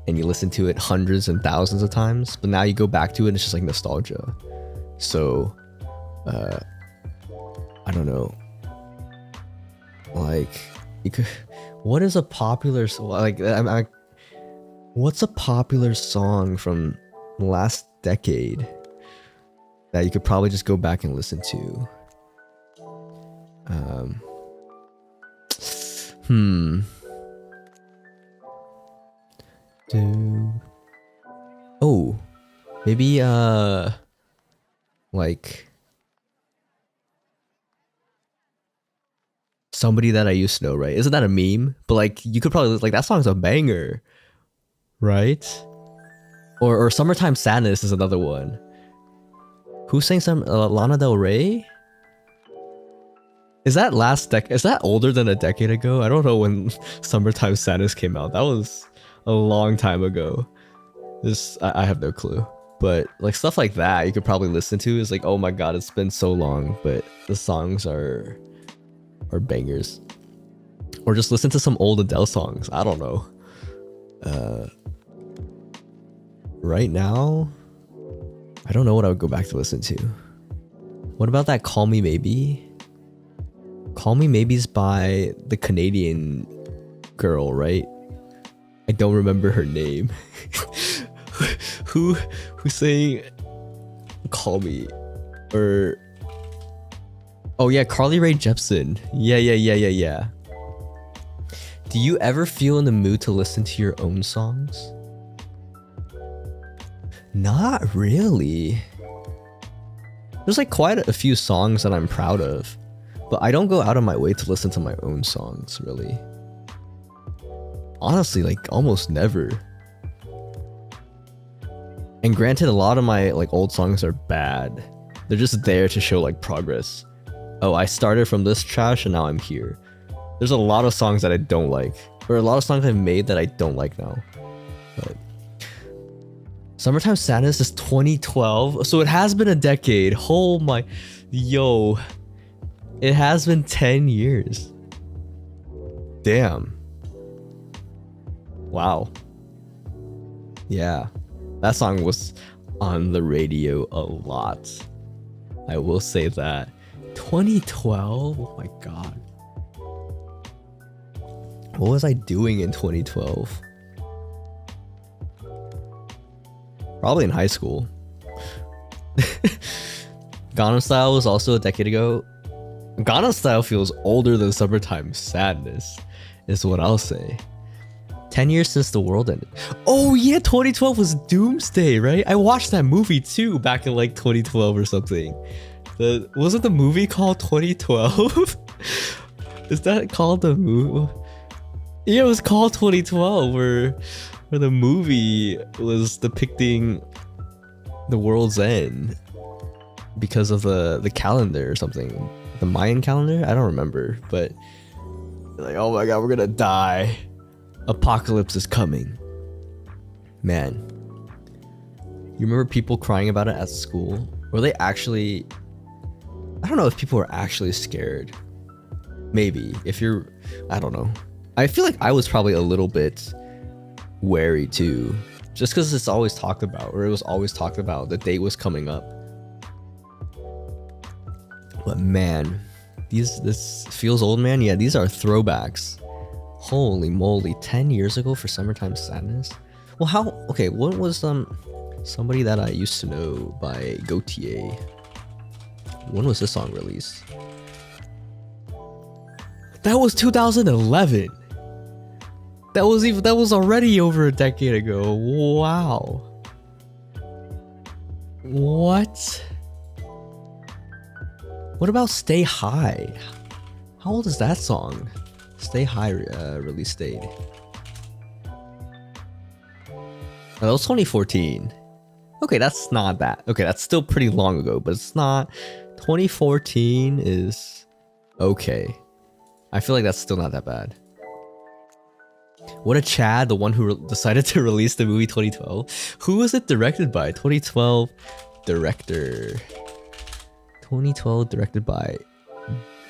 and you listen to it hundreds and thousands of times, but now you go back to it and it's just like nostalgia. So I don't know, like you could, what is a popular what's a popular song from last decade that you could probably just go back and listen to? Oh, maybe like Somebody That I Used to Know, right? Isn't that a meme? But like you could probably like, that song's a banger, right? Or Summertime Sadness is another one. Who sang some Lana Del Rey? Is that is that older than a decade ago? I don't know when Summertime Sadness came out. That was a long time ago. I have no clue. But like stuff like that you could probably listen to, is like, oh my god, it's been so long, but the songs are bangers. Or just listen to some old Adele songs. I don't know. Right now, I don't know what I would go back to listen to. What about that Call Me Maybe? Call Me Maybe's by the Canadian girl, right? I don't remember her name. who sang Call Me? Or oh yeah, Carly Rae Jepsen. Yeah. Do you ever feel in the mood to listen to your own songs? Not really. There's like quite a few songs that I'm proud of, but I don't go out of my way to listen to my own songs, really. Honestly, like almost never. And granted, a lot of my like old songs are bad. They're just there to show like progress. Oh, I started from this trash and now I'm here. There's a lot of songs that I don't like, or a lot of songs I've made that I don't like now. But Summertime Sadness is 2012, so it has been a decade. Oh my, yo, it has been 10 years. Damn. Wow. Yeah, that song was on the radio a lot. I will say that. 2012? Oh my god. What was I doing in 2012? Probably in high school. Gangnam Style was also a decade ago. Gangnam Style feels older than Summertime Sadness, is what I'll say. 10 years since the world ended. Oh yeah, 2012 was Doomsday, right? I watched that movie too back in like 2012 or something. Wasn't the movie called 2012? Is that called the movie? Yeah, it was called 2012, where the movie was depicting the world's end because of the calendar or something. The Mayan calendar? I don't remember, but like, oh my god, we're gonna die. Apocalypse is coming. Man. You remember people crying about it at school? Were they actually... I don't know if people were actually scared. Maybe. If you're... I don't know. I feel like I was probably a little bit wary too. Just because it's always talked about, or it was always talked about, the date was coming up. But man, this feels old, man. Yeah, these are throwbacks. Holy moly, 10 years ago for Summertime Sadness? Well, how... Okay, what was Somebody That I Used to Know by Gautier? When was this song released? That was 2011. That was already over a decade ago. Wow. What? What about Stay High? How old is that song? Stay High release date. Oh, that was 2014. Okay, that's not bad. Okay, that's still pretty long ago, but it's not. 2014 is okay. I feel like that's still not that bad. What a Chad, the one who decided to release the movie 2012. Who was it directed by? 2012 director. 2012 directed by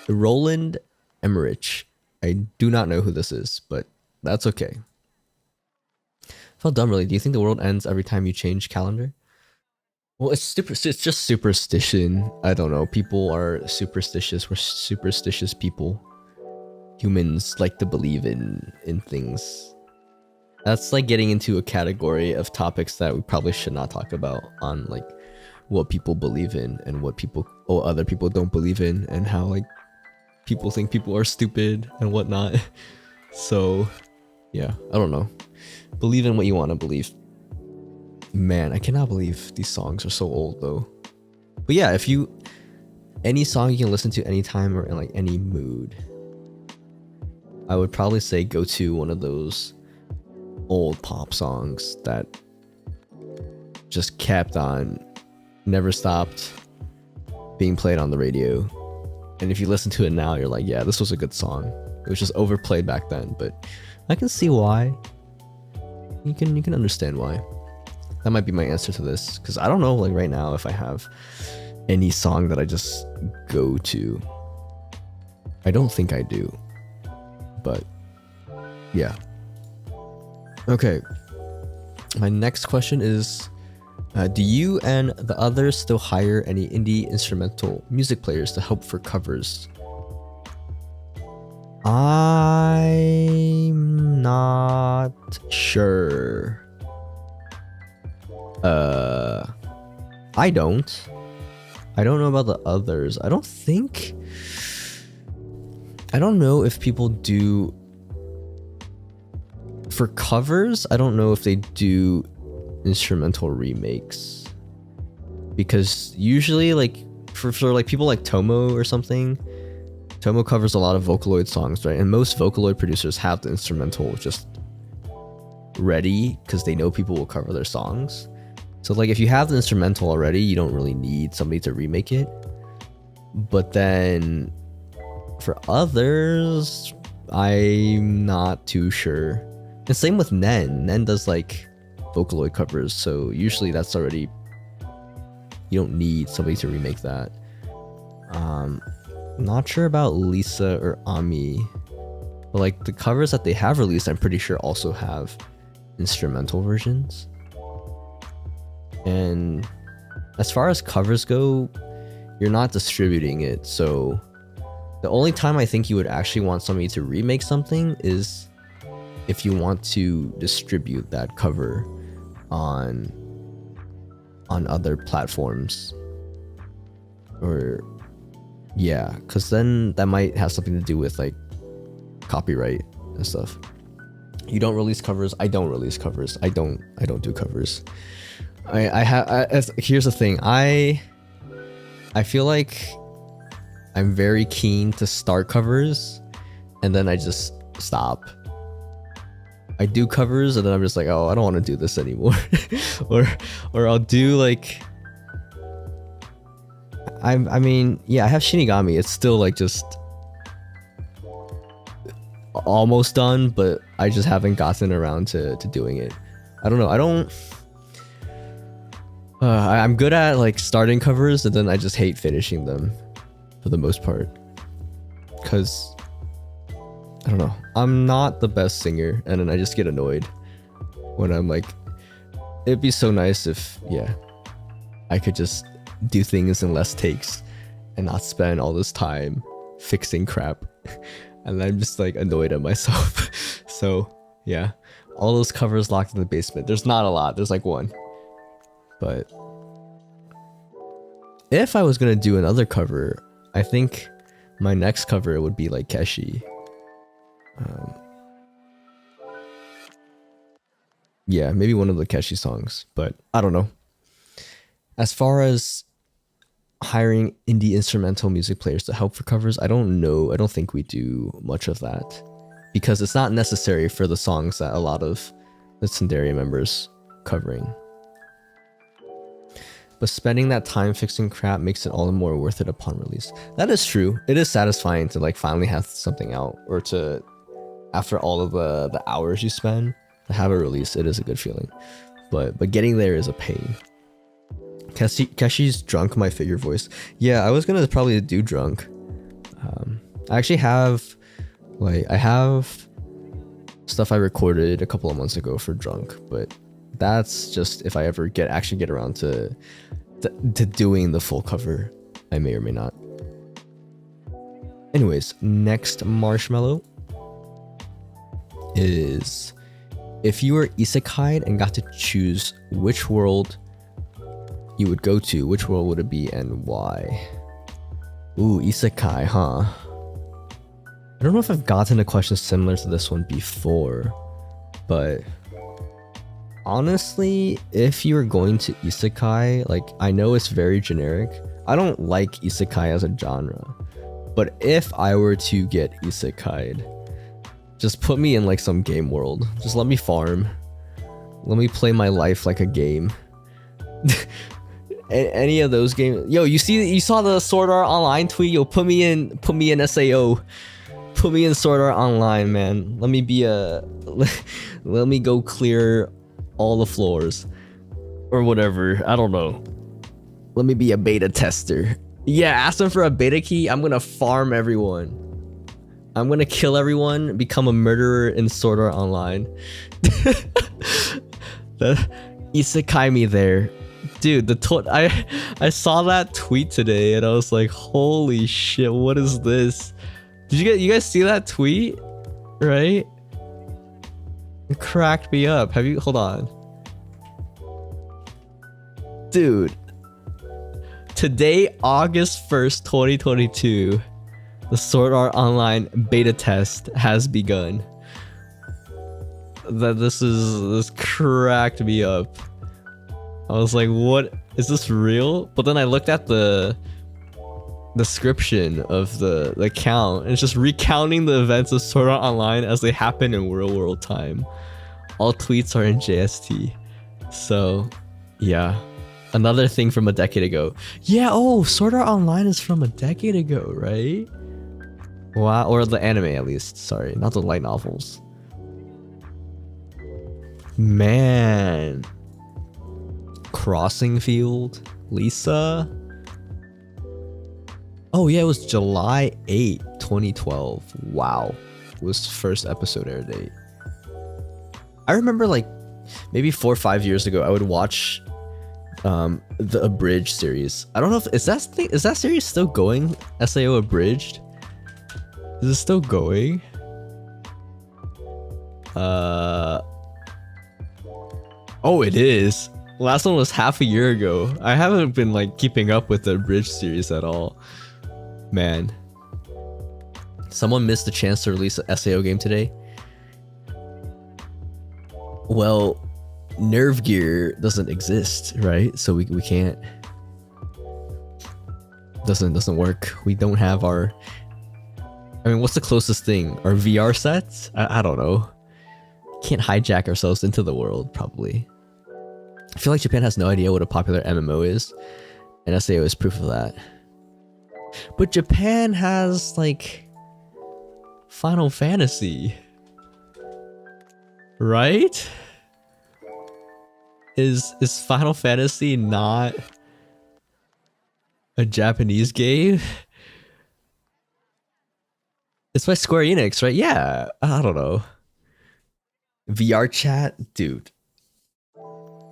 Roland Emmerich. I do not know who this is, but that's okay. Felt dumb, really. Do you think the world ends every time you change calendar? Well, it's just superstition. I don't know. People are superstitious. We're superstitious people. Humans like to believe in things. That's like getting into a category of topics that we probably should not talk about, on like what people believe in and what other people don't believe in, and how like people think people are stupid and whatnot. So yeah, I don't know. Believe in what you want to believe. Man, I cannot believe these songs are so old though. But yeah, any song you can listen to anytime or in like any mood, I would probably say go to one of those old pop songs that just kept on, never stopped being played on the radio. And if you listen to it now, you're like, yeah, this was a good song. It was just overplayed back then, but I can see why. You can understand why. That might be my answer to this, because I don't know, like right now, if I have any song that I just go to. I don't think I do, but yeah. Okay, my next question is, do you and the others still hire any indie instrumental music players to help for covers? I'm not sure. I don't know about the others. I don't know if people do for covers. I don't know if they do instrumental remakes, because usually like for like people like Tomo or something, Tomo covers a lot of Vocaloid songs, right? And most Vocaloid producers have the instrumental just ready because they know people will cover their songs. So like if you have the instrumental already, you don't really need somebody to remake it. But then for others, I'm not too sure. And same with Nen. Nen does like Vocaloid covers, so usually that's already, you don't need somebody to remake that. Not sure about Lisa or Ami, but like the covers that they have released, I'm pretty sure also have instrumental versions. And as far as covers go, you're not distributing it, so the only time I think you would actually want somebody to remake something is if you want to distribute that cover on other platforms, or Yeah, because then that might have something to do with like copyright and stuff. You don't release covers. I don't release covers. I don't do covers. Here's the thing. I feel like I'm very keen to start covers, and then I just stop. I do covers, and then I'm just like, oh, I don't want to do this anymore. or I'll do like, I mean, yeah, I have Shinigami. It's still like just almost done, but I just haven't gotten around to doing it. I don't know. I'm good at like starting covers, and then I just hate finishing them for the most part, because I don't know, I'm not the best singer, and then I just get annoyed when I'm like, it'd be so nice if, yeah, I could just do things in less takes and not spend all this time fixing crap. And I'm just like annoyed at myself. So yeah, all those covers locked in the basement. There's not a lot, there's like one. But if I was gonna do another cover, I think my next cover would be like Keshi. Yeah, maybe one of the Keshi songs, but I don't know. As far as hiring indie instrumental music players to help for covers, I don't know. I don't think we do much of that, because it's not necessary for the songs that a lot of the Tsunderia members covering. But spending that time fixing crap makes it all the more worth it upon release. That is true. It is satisfying to like finally have something out, or to, after all of the hours you spend, to have a release. It is a good feeling, but getting there is a pain. Keshi's Drunk, my figure voice. Yeah, I was gonna probably do Drunk. I actually have, like, I have stuff I recorded a couple of months ago for Drunk, but that's just if I ever actually get around to doing the full cover. I may or may not. Anyways, next Marshmallow is, if you were isekai'd and got to choose which world you would go to, which world would it be and why? Ooh, isekai, huh? I don't know if I've gotten a question similar to this one before, but honestly, if you were going to isekai, like, I know it's very generic. I don't like isekai as a genre, but if I were to get isekai'd, just put me in like some game world. Just let me farm. Let me play my life like a game. Any of those games. Yo, you saw the Sword Art Online tweet? Yo, put me in SAO. Put me in Sword Art Online, man. Let me be let me go clear all the floors or whatever. I don't know. Let me be a beta tester. Yeah, ask them for a beta key. I'm gonna farm everyone. I'm gonna kill everyone, become a murderer in Sword Art Online. The isekai me there. Dude, I saw that tweet today and I was like, holy shit, what is this? Did you guys see that tweet? Right? It cracked me up. Hold on. Dude. Today, August 1st, 2022, the Sword Art Online beta test has begun. This cracked me up. I was like, what? Is this real? But then I looked at the description of the account, and it's just recounting the events of Sword Art Online as they happen in real world time. All tweets are in JST. So, yeah. Another thing from a decade ago. Yeah, oh, Sword Art Online is from a decade ago, right? Wow, or the anime at least. Sorry, not the light novels. Man. Crossing Field, Lisa. Oh yeah, it was July 8, 2012. Wow. It was first episode air date. I remember like maybe 4 or 5 years ago, I would watch the Abridged series. I don't know if is that series still going? SAO Abridged? Is it still going? Oh, it is. Last one was half a year ago. I haven't been like keeping up with the Abridged series at all. Man. Someone missed the chance to release an SAO game today. Well, Nerve Gear doesn't exist, right? So we can't. Doesn't work. We don't have our. I mean, what's the closest thing? Our VR sets? I don't know. Can't hijack ourselves into the world, probably. I feel like Japan has no idea what a popular MMO is, and SAO is proof of that. But Japan has like Final Fantasy, right? Is Final Fantasy not a Japanese game? It's by Square Enix, right? Yeah, I don't know. VR chat, dude.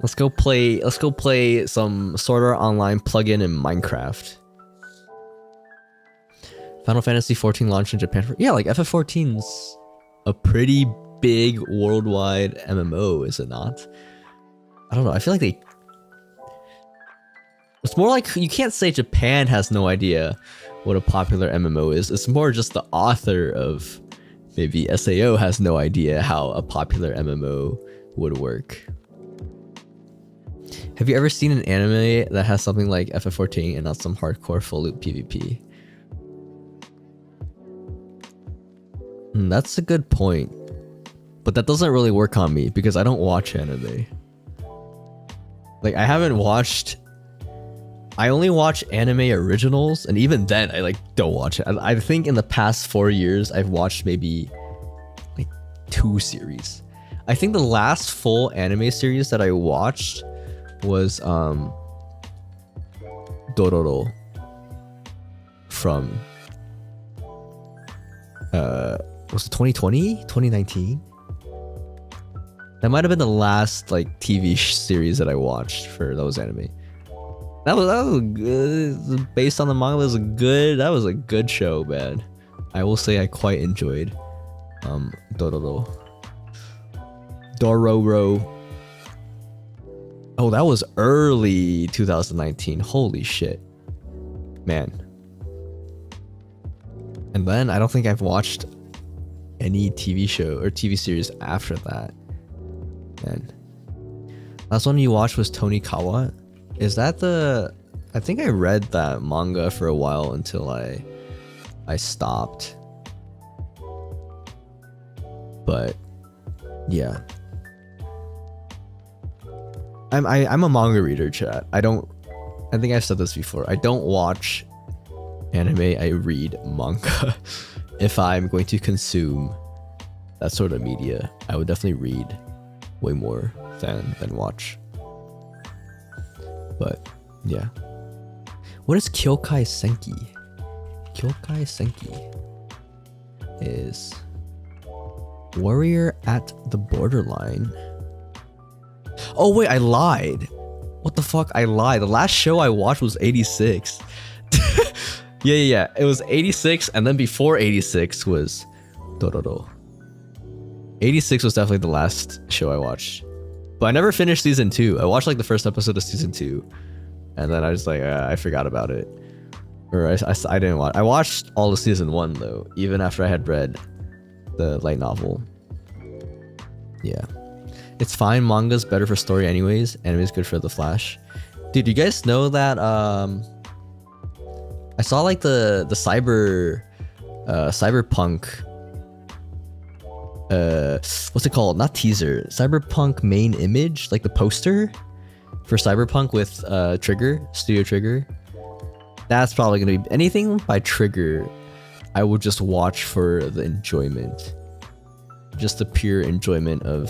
Let's go play some Sword Art Online plugin in Minecraft. Final Fantasy 14 launched in Japan. Yeah, like FF14's a pretty big worldwide MMO, is it not? I don't know. I feel like they. It's more like you can't say Japan has no idea what a popular MMO is. It's more just the author of maybe SAO has no idea how a popular MMO would work. Have you ever seen an anime that has something like FF14 and not some hardcore full loop PvP? That's a good point. But that doesn't really work on me because I don't watch anime. Like, I haven't watched... I only watch anime originals, and even then, I like don't watch it. I think in the past 4 years, I've watched maybe like 2 series. I think the last full anime series that I watched was Dororo from was it 2020? 2019? That might have been the last like TV series that I watched for those anime. That was good. Based on the manga, that was a good show, man. I will say I quite enjoyed Dororo. Oh, that was early 2019. Holy shit. Man. And then I don't think I've watched any TV show or TV series after that. Man. Last one you watched was Tonikawa. Is that the... I think I read that manga for a while until I stopped. But yeah. I'm a manga reader, chat. I think I've said this before. I don't watch anime, I read manga. If I'm going to consume that sort of media, I would definitely read way more than watch. But yeah. What is Kyokai Senki? Kyokai Senki is warrior at the borderline. Oh wait, I lied. What the fuck? I lied. The last show I watched was 86. Yeah. It was 86, and then before 86 was Dororo. 86 was definitely the last show I watched. But I never finished season 2. I watched like the first episode of season 2, and then I was like, I forgot about it. Or I didn't watch. I watched all of season 1 though, even after I had read the light novel. Yeah. It's fine, manga's better for story anyways. Anime's good for the flash. Dude, you guys know that I saw like the cyberpunk what's it called? Not teaser. Cyberpunk main image, like the poster for Cyberpunk with Studio Trigger. That's probably gonna be anything by Trigger. I will just watch for the enjoyment. Just the pure enjoyment of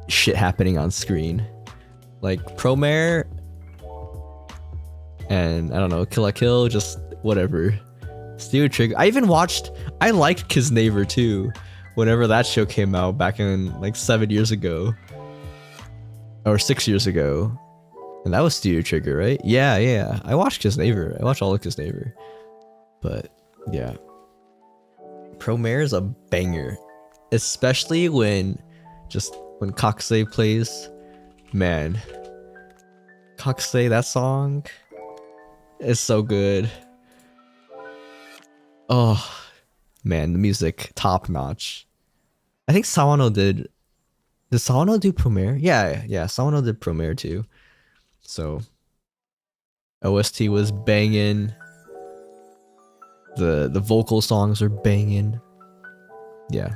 shit happening on screen. Like Promare and I don't know, Kill la Kill, just whatever. Studio Trigger. I liked Kiznaiver too, whenever that show came out back in like 7 years ago. Or 6 years ago. And that was Studio Trigger, right? Yeah. I watched Kiznaiver. I watched all of Kiznaiver. But yeah. Promare is a banger. Especially when Kokusei plays. Man. Kokusei, that song is so good. Oh man, the music top notch. I think Sawano did. Did Sawano do Premiere? Yeah. Sawano did Premiere too. So OST was banging. The vocal songs are banging. Yeah.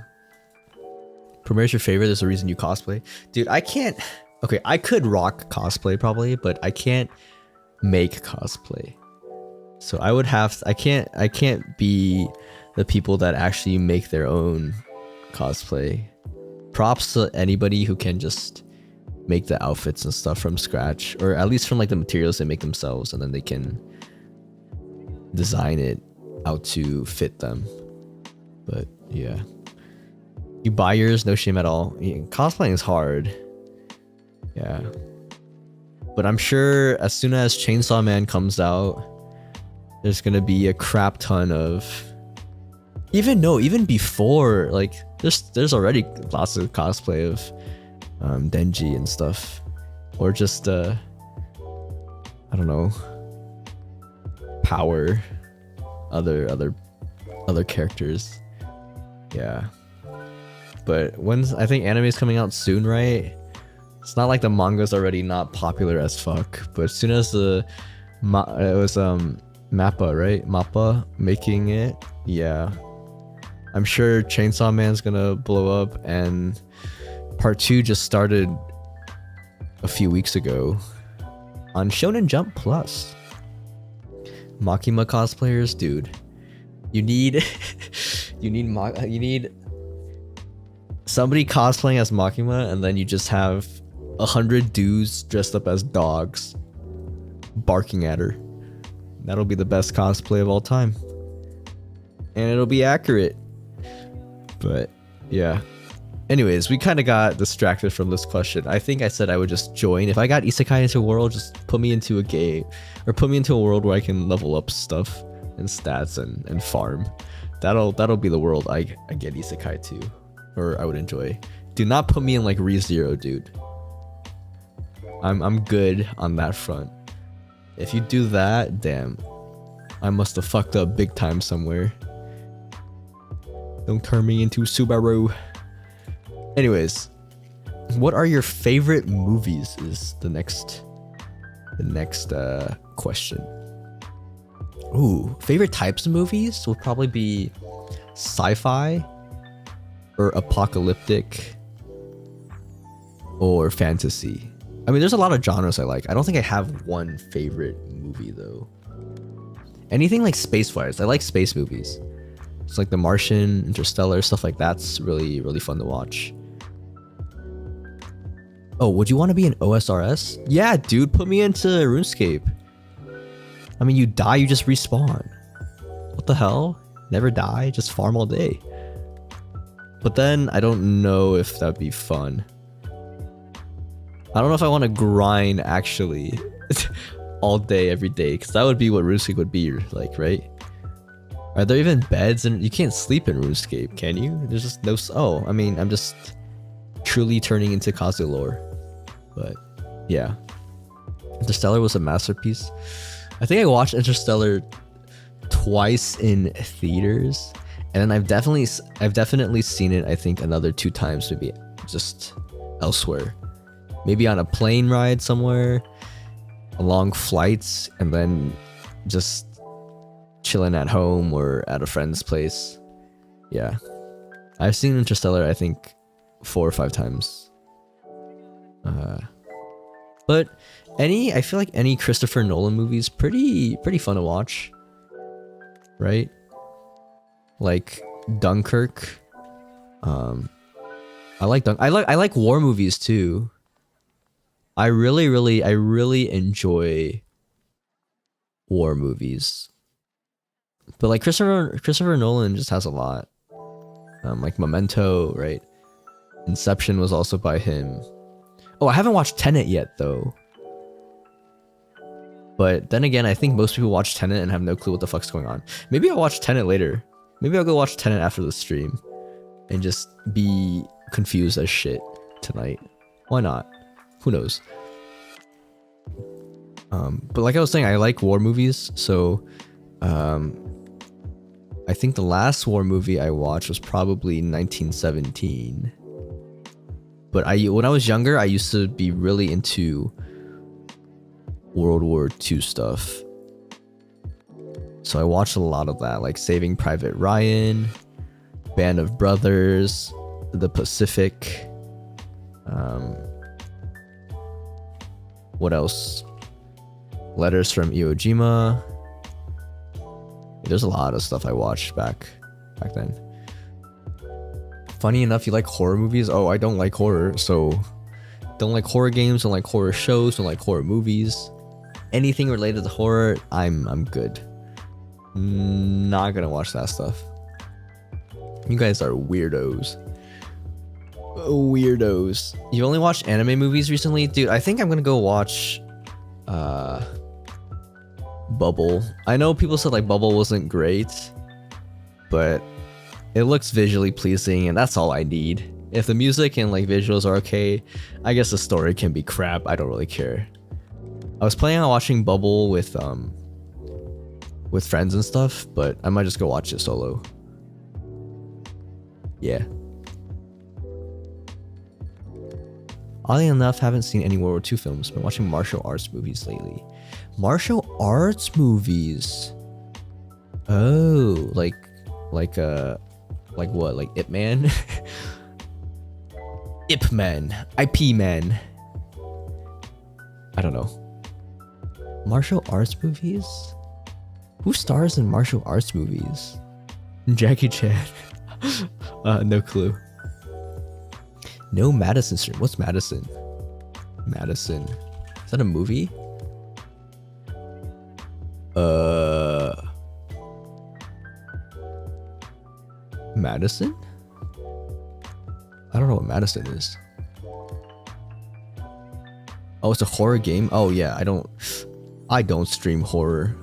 Premiere's your favorite. There's a reason you cosplay, dude. I can't. Okay, I could rock cosplay probably, but I can't make cosplay. So I would have. I can't be the people that actually make their own cosplay. Props to anybody who can just make the outfits and stuff from scratch, or at least from like the materials they make themselves, and then they can design it out to fit them. But yeah, you buy yours, no shame at all. Cosplaying is hard. Yeah, but I'm sure as soon as Chainsaw Man comes out, there's gonna be a crap ton of even before, like there's already lots of cosplay of Denji and stuff, or just I don't know, Power, other characters. Yeah, but I think anime is coming out soon, right? It's not like the manga's already not popular as fuck, but as soon as it was Mappa, right? Mappa making it, yeah. I'm sure Chainsaw Man's gonna blow up, and part 2 just started a few weeks ago on Shonen Jump Plus. Makima cosplayers, dude, you need you need somebody cosplaying as Makima, and then you just have 100 dudes dressed up as dogs barking at her. That'll be the best cosplay of all time, and it'll be accurate. But yeah, anyways, we kind of got distracted from this question. I think I said I would just join. If I got isekai into a world, just put me into a game, or put me into a world where I can level up stuff and stats and farm. That'll be the world I get isekai to, or I would enjoy. Do not put me in like ReZero, dude. I'm good on that front. If you do that, damn, I must have fucked up big time somewhere. Don't turn me into Subaru. Anyways, what are your favorite movies is the next question. Ooh, favorite types of movies will probably be sci-fi or apocalyptic or fantasy. I mean, there's a lot of genres I like. I don't think I have one favorite movie though. Anything like space-wise, I like space movies. It's like The Martian, Interstellar, stuff like that's really, really fun to watch. Oh, would you want to be an OSRS? Yeah, dude, put me into RuneScape. I mean, you die, you just respawn. What the hell? Never die, just farm all day. But then, I don't know if that'd be fun. I don't know if I want to grind, actually, all day, every day, because that would be what RuneScape would be like, right? Are there even beds? And you can't sleep in RuneScape, can you? There's just no... Oh, I mean, I'm just truly turning into Kazu lore. But, yeah. Interstellar was a masterpiece. I think I watched Interstellar twice in theaters. And then I've definitely seen it, I think, another 2 times, maybe just elsewhere. Maybe on a plane ride somewhere, long flights, and then just chilling at home or at a friend's place. Yeah, I've seen Interstellar, I think 4 or 5 times. But I feel like any Christopher Nolan movie is pretty fun to watch, right? Like Dunkirk. I like war movies too. I really enjoy war movies. But like Christopher Nolan just has a lot. Like Memento, right? Inception was also by him. Oh, I haven't watched Tenet yet though. But then again, I think most people watch Tenet and have no clue what the fuck's going on. Maybe I'll watch Tenet later. Maybe I'll go watch Tenet after the stream and just be confused as shit tonight. Why not? Who knows? But like I was saying, I like war movies, so I think the last war movie I watched was probably 1917. But when I was younger, I used to be really into World War II stuff. So I watched a lot of that, like Saving Private Ryan, Band of Brothers, The Pacific. What else? Letters from Iwo Jima. There's a lot of stuff I watched back then. Funny enough, you like horror movies? Oh, I don't like horror, so don't like horror games, don't like horror shows, don't like horror movies. Anything related to horror, I'm good. Not gonna watch that stuff. You guys are weirdos. Weirdos. You only watched anime movies recently? Dude, I think I'm gonna go watch Bubble. I know people said like Bubble wasn't great, but it looks visually pleasing and that's all I need. If the music and like visuals are okay, I guess the story can be crap. I don't really care. I was planning on watching Bubble with friends and stuff, but I might just go watch it solo. Yeah. Oddly enough, haven't seen any World War II films. Been watching martial arts movies lately. Martial arts movies. Oh, like what? Like Ip Man? Ip Man. IP Man. I don't know. Martial arts movies? Who stars in martial arts movies? Jackie Chan. No clue. No Madison Street. What's Madison? Madison. Is that a movie? Madison? I don't know what Madison is. Oh, it's a horror game? Oh yeah, I don't stream horror.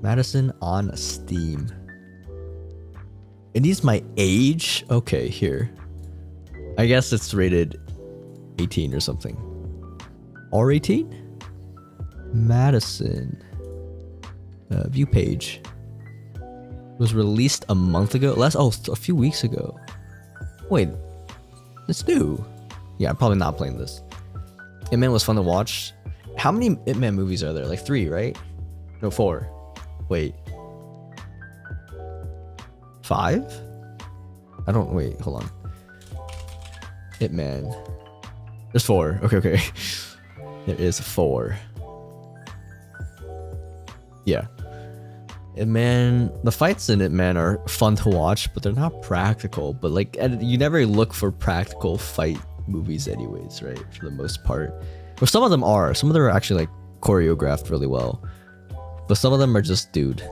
Madison on Steam. It needs my age? Okay, here. I guess it's rated 18 or something. R18? Madison. View page. It was released a month ago. A few weeks ago. Wait, it's new. Yeah, I'm probably not playing this. Ip Man was fun to watch. How many Ip Man movies are there? Like 3, right? No, 4. Wait. 5? Wait, hold on. Ip Man. There's 4. Okay. There is 4. Yeah. Ip Man, the fights in Ip Man are fun to watch, but they're not practical. But like, you never look for practical fight movies anyways, right? For the most part. Or some of them are. Some of them are actually like choreographed really well. But some of them are just, dude,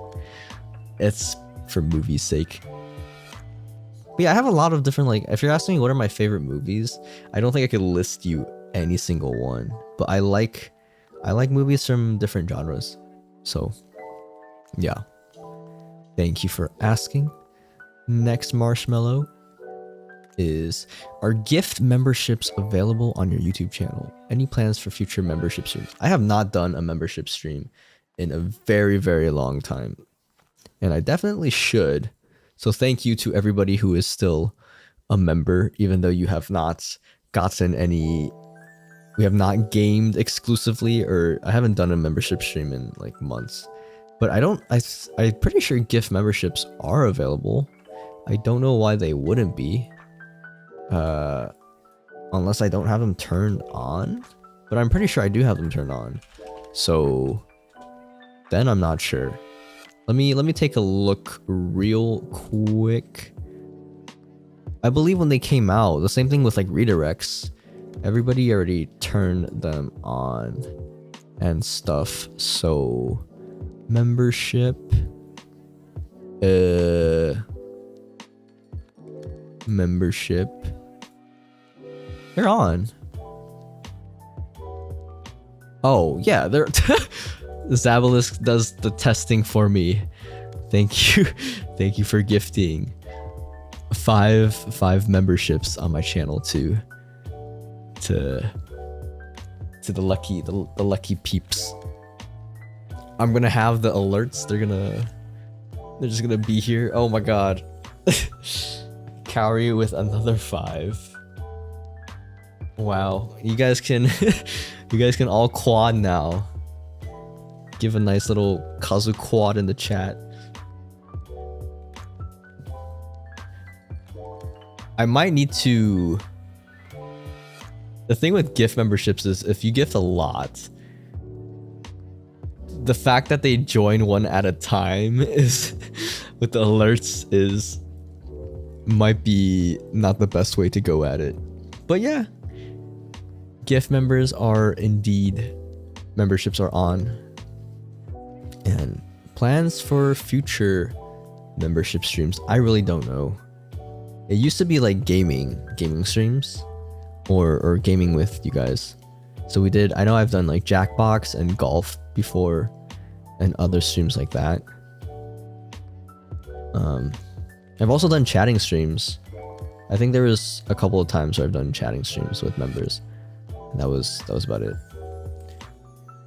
it's for movie's sake. But yeah, I have a lot of different, like, if you're asking me what are my favorite movies, I don't think I could list you any single one. But I like movies from different genres. So, yeah. Thank you for asking. Next Marshmallow is, are gift memberships available on your YouTube channel? Any plans for future membership streams? I have not done a membership stream in a very, very long time. And I definitely should. So thank you to everybody who is still a member, even though you have not gotten any, we have not gamed exclusively, or I haven't done a membership stream in like months. But I'm pretty sure gift memberships are available. I don't know why they wouldn't be. Unless I don't have them turned on. But I'm pretty sure I do have them turned on. So then I'm not sure. Let me take a look real quick. I believe when they came out, the same thing with like redirects, everybody already turned them on and stuff. So membership, membership, they're on. Oh yeah, they're Zabalisk does the testing for me. Thank you. Thank you for gifting five memberships on my channel to the lucky peeps. I'm gonna have the alerts. They're They're just gonna be here. Oh my god. Cowrie with another 5. Wow. You guys can you guys can all quad now. Give a nice little Kazu quad in the chat. I might need to... The thing with gift memberships is if you gift a lot, the fact that they join one at a time is with the alerts is might be not the best way to go at it. But yeah, gift members are indeed, memberships are on. And plans for future membership streams, I really don't know. It used to be like gaming streams or gaming with you guys. So we did, I know I've done like Jackbox and golf before and other streams like that. I've also done chatting streams. I think there was a couple of times where I've done chatting streams with members. And that was about it.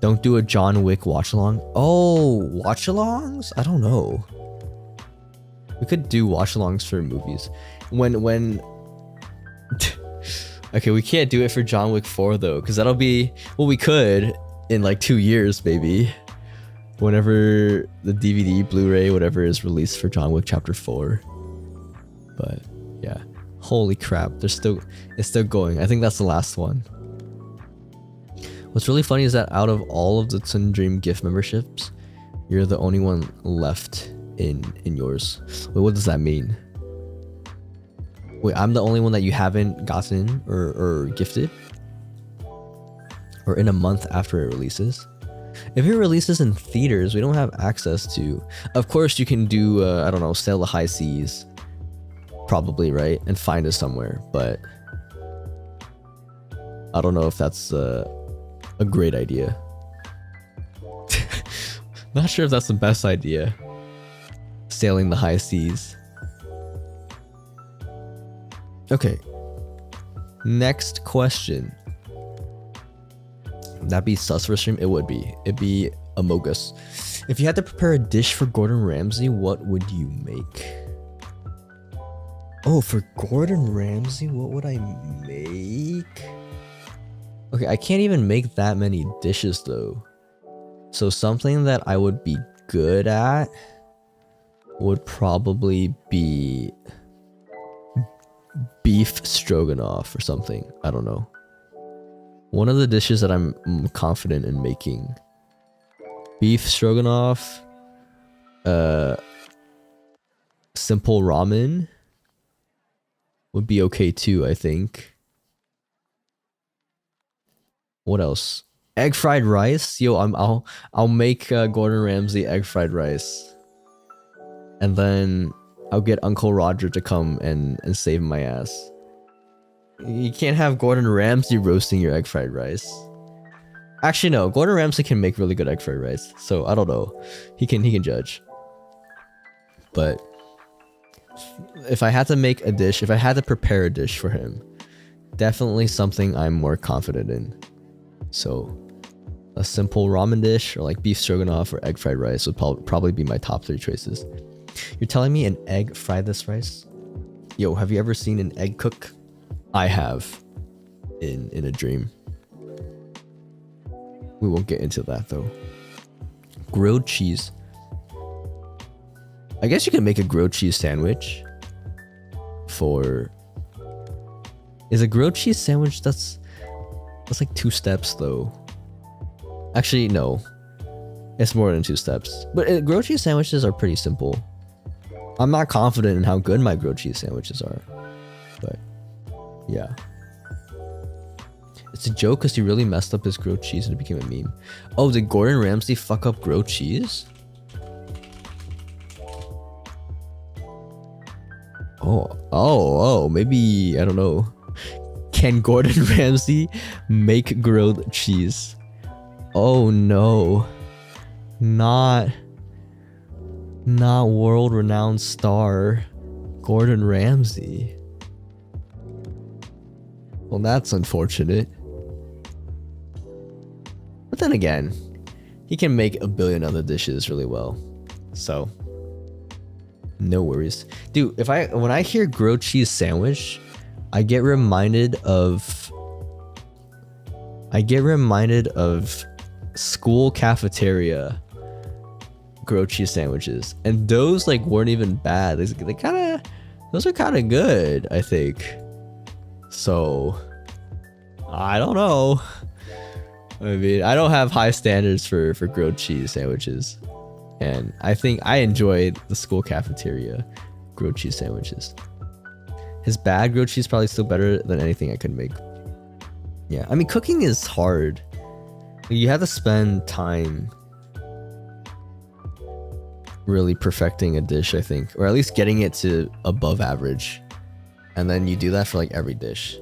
Don't do a John Wick watch along. Oh, watch alongs? I don't know. We could do watch alongs for movies. When okay, we can't do it for John Wick 4 though, because that'll be, well, we could in like 2 years maybe, whenever the DVD, Blu-ray, whatever is released for John Wick Chapter 4. But yeah, holy crap, it's still going. I think that's the last one. What's really funny is that out of all of the Tsundream gift memberships, you're the only one left in yours. Wait, what does that mean? Wait, I'm the only one that you haven't gotten or gifted? Or in a month after it releases? If it releases in theaters, we don't have access to... Of course you can do, I don't know, Sail the High Seas. Probably, right? And find us somewhere, but... I don't know if that's a great idea. Not sure if that's the best idea. Sailing the high seas. Okay. Next question. That'd be sus for stream? It would be. It'd be Amogus. If you had to prepare a dish for Gordon Ramsay, what would you make? Oh, for Gordon Ramsay, what would I make? Okay, I can't even make that many dishes though. So something that I would be good at would probably be beef stroganoff or something. I don't know. One of the dishes that I'm confident in making. Beef stroganoff. Simple ramen would be okay too, I think. What else? Egg fried rice? Yo, I'll make Gordon Ramsay egg fried rice. And then I'll get Uncle Roger to come and save my ass. You can't have Gordon Ramsay roasting your egg fried rice. Actually, no. Gordon Ramsay can make really good egg fried rice. So, I don't know. He can judge. But if I had to make a dish, if I had to prepare a dish for him, definitely something I'm more confident in. So, a simple ramen dish or like beef stroganoff or egg fried rice would probably be my top 3 choices. You're telling me an egg fried this rice? Yo, have you ever seen an egg cook? I have. In a dream. We won't get into that though. Grilled cheese. I guess you can make a grilled cheese sandwich. For... Is a grilled cheese sandwich, that's like 2 steps though. Actually, no. It's more than 2 steps. But grilled cheese sandwiches are pretty simple. I'm not confident in how good my grilled cheese sandwiches are. But, yeah. It's a joke because he really messed up his grilled cheese and it became a meme. Oh, did Gordon Ramsay fuck up grilled cheese? Oh, maybe, I don't know. Can Gordon Ramsay make grilled cheese? Oh no. Not world-renowned star Gordon Ramsay. Well, that's unfortunate. But then again, he can make a billion other dishes really well. So, No worries. Dude, when I hear grilled cheese sandwich, I get reminded of school cafeteria grilled cheese sandwiches. And those like weren't even bad. Those are kind of good, I think. So I don't know. I mean, I don't have high standards for grilled cheese sandwiches. And I think I enjoyed the school cafeteria grilled cheese sandwiches. His bad grilled cheese probably still better than anything I could make. Yeah, I mean, cooking is hard. You have to spend time really perfecting a dish, I think, or at least getting it to above average. And then you do that for like every dish.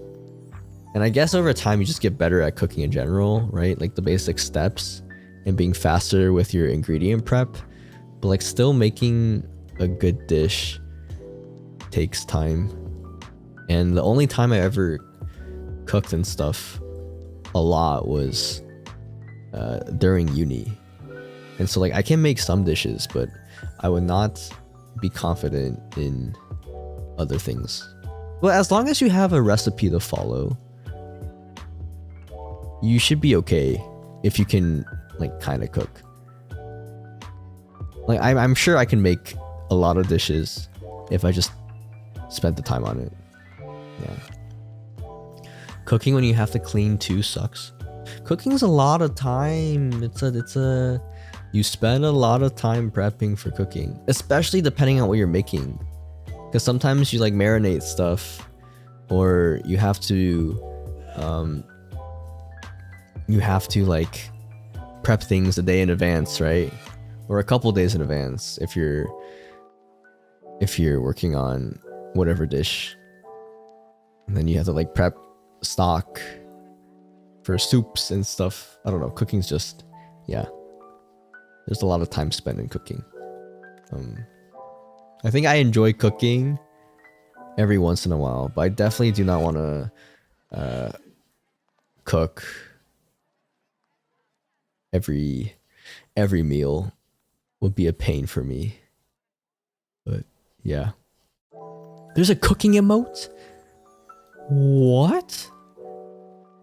And I guess over time you just get better at cooking in general, right? Like the basic steps and being faster with your ingredient prep. But like still making a good dish takes time. And the only time I ever cooked and stuff a lot was during uni. And so like I can make some dishes, but I would not be confident in other things. Well, as long as you have a recipe to follow, you should be okay if you can like kind of cook. Like I'm sure I can make a lot of dishes if I just spent the time on it. Yeah. Cooking when you have to clean too sucks. Cooking's a lot of time. You spend a lot of time prepping for cooking, especially depending on what you're making. Because sometimes you like marinate stuff, or you have to like prep things a day in advance, right? Or a couple days in advance if you're working on whatever dish. And then you have to like prep stock for soups and stuff. I don't know. Cooking's just, yeah. There's a lot of time spent in cooking. I think I enjoy cooking every once in a while, but I definitely do not want to cook every meal. Would be a pain for me. But yeah. There's a cooking emote? What?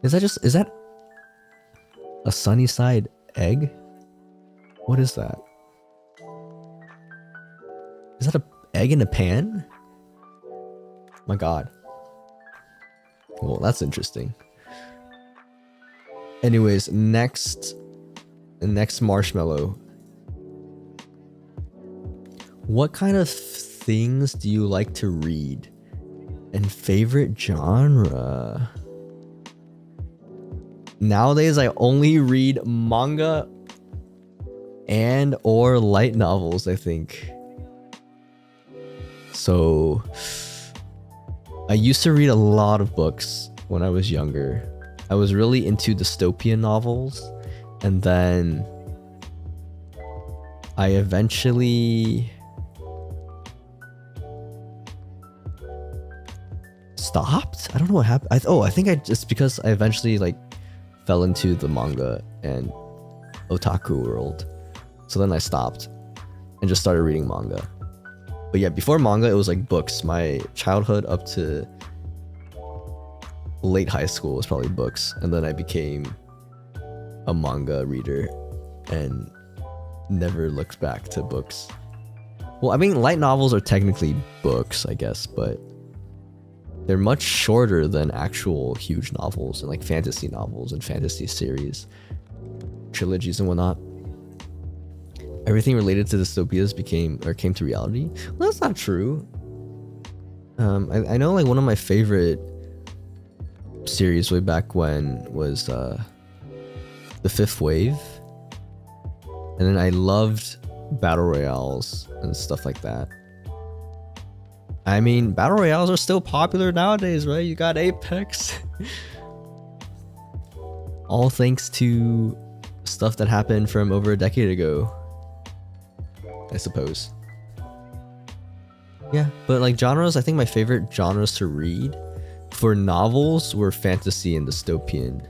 Is that a sunny side egg? What is that? Is that an egg in a pan? My god. Well, that's interesting. Anyways, next marshmallow. What kind of things do you like to read? And favorite genre? Nowadays, I only read manga and or light novels, I think. So I used to read a lot of books when I was younger. I was really into dystopian novels, and then I eventually stopped. I don't know what happened. I think it's because I eventually like fell into the manga and otaku world. So then I stopped and just started reading manga. But yeah, before manga, it was like books. My childhood up to late high school was probably books. And then I became a manga reader and never looked back to books. Well, I mean, light novels are technically books, I guess, but they're much shorter than actual huge novels and like fantasy novels and fantasy series, trilogies and whatnot. Everything related to dystopias came to reality. Well, that's not true. I know like one of my favorite series way back when was The Fifth Wave. And then I loved battle royales and stuff like that. I mean, battle royales are still popular nowadays, right? You got Apex. All thanks to stuff that happened from over a decade ago, I suppose. Yeah, but like genres, I think my favorite genres to read for novels were fantasy and dystopian.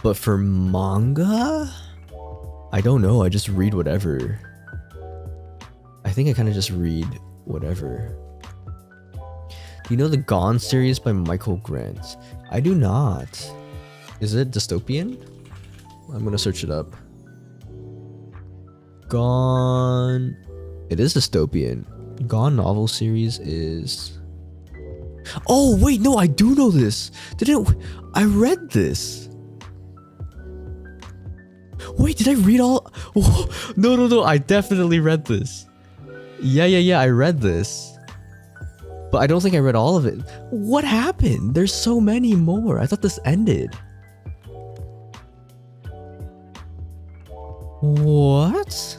But for manga, I don't know. I just read whatever. I think I kind of just read whatever. Do you know the Gone series by Michael Grant? I do not. Is it dystopian? I'm gonna search it up. Gone. It is dystopian. Gone novel series is. Oh wait, no, I do know this. I read this? Wait, did I read all? Oh, no, I definitely read this. Yeah, I read this. But I don't think I read all of it. What happened? There's so many more. I thought this ended. What?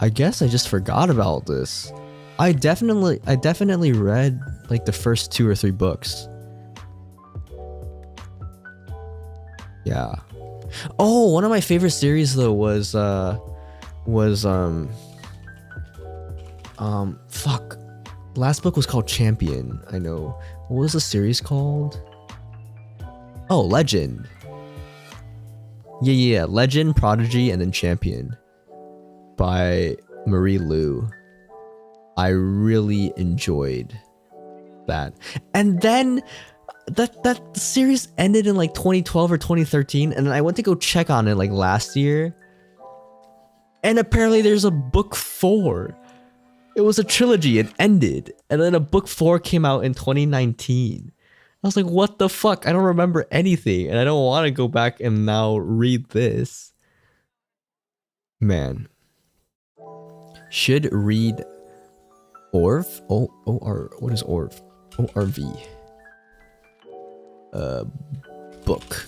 I guess I just forgot about this. I definitely read like the first 2 or 3 books. Yeah. Oh, one of my favorite series though was fuck. Last book was called Champion. I know. What was the series called? Oh, Legend. Yeah. Legend, Prodigy, and then Champion by Marie Lu. I really enjoyed that. And then that series ended in like 2012 or 2013, and then I went to go check on it like last year. And apparently there's a book 4. It was a trilogy, it ended. And then a book 4 came out in 2019. I was like, what the fuck? I don't remember anything, and I don't want to go back and now read this. Man. Should read ORV? What is ORV? ORV. Book.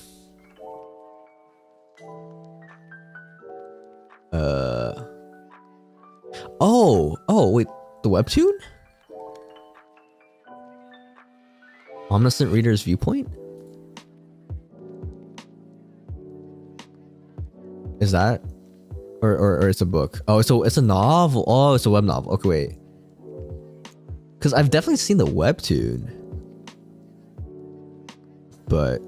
Wait, the webtoon? Omniscient Reader's Viewpoint? Is that? Or it's a book. Oh, so it's a novel. Oh, it's a web novel. Okay, wait. Because I've definitely seen the webtoon, but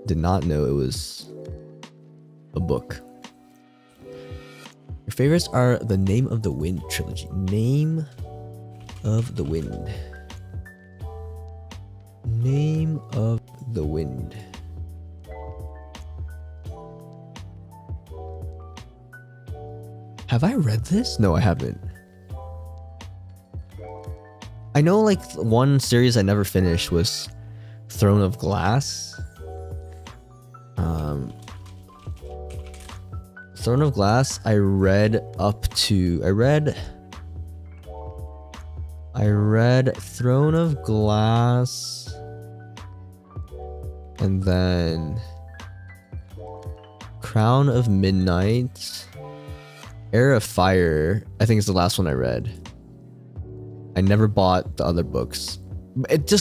did not know it was a book. Your favorites are the Name of the Wind trilogy. Name of the Wind. Name of the Wind. Have I read this? No, I haven't. I know like one series I never finished was Throne of Glass. Throne of Glass I read Throne of Glass, and then Crown of Midnight. Era of Fire, I think is the last one I read. I never bought the other books. It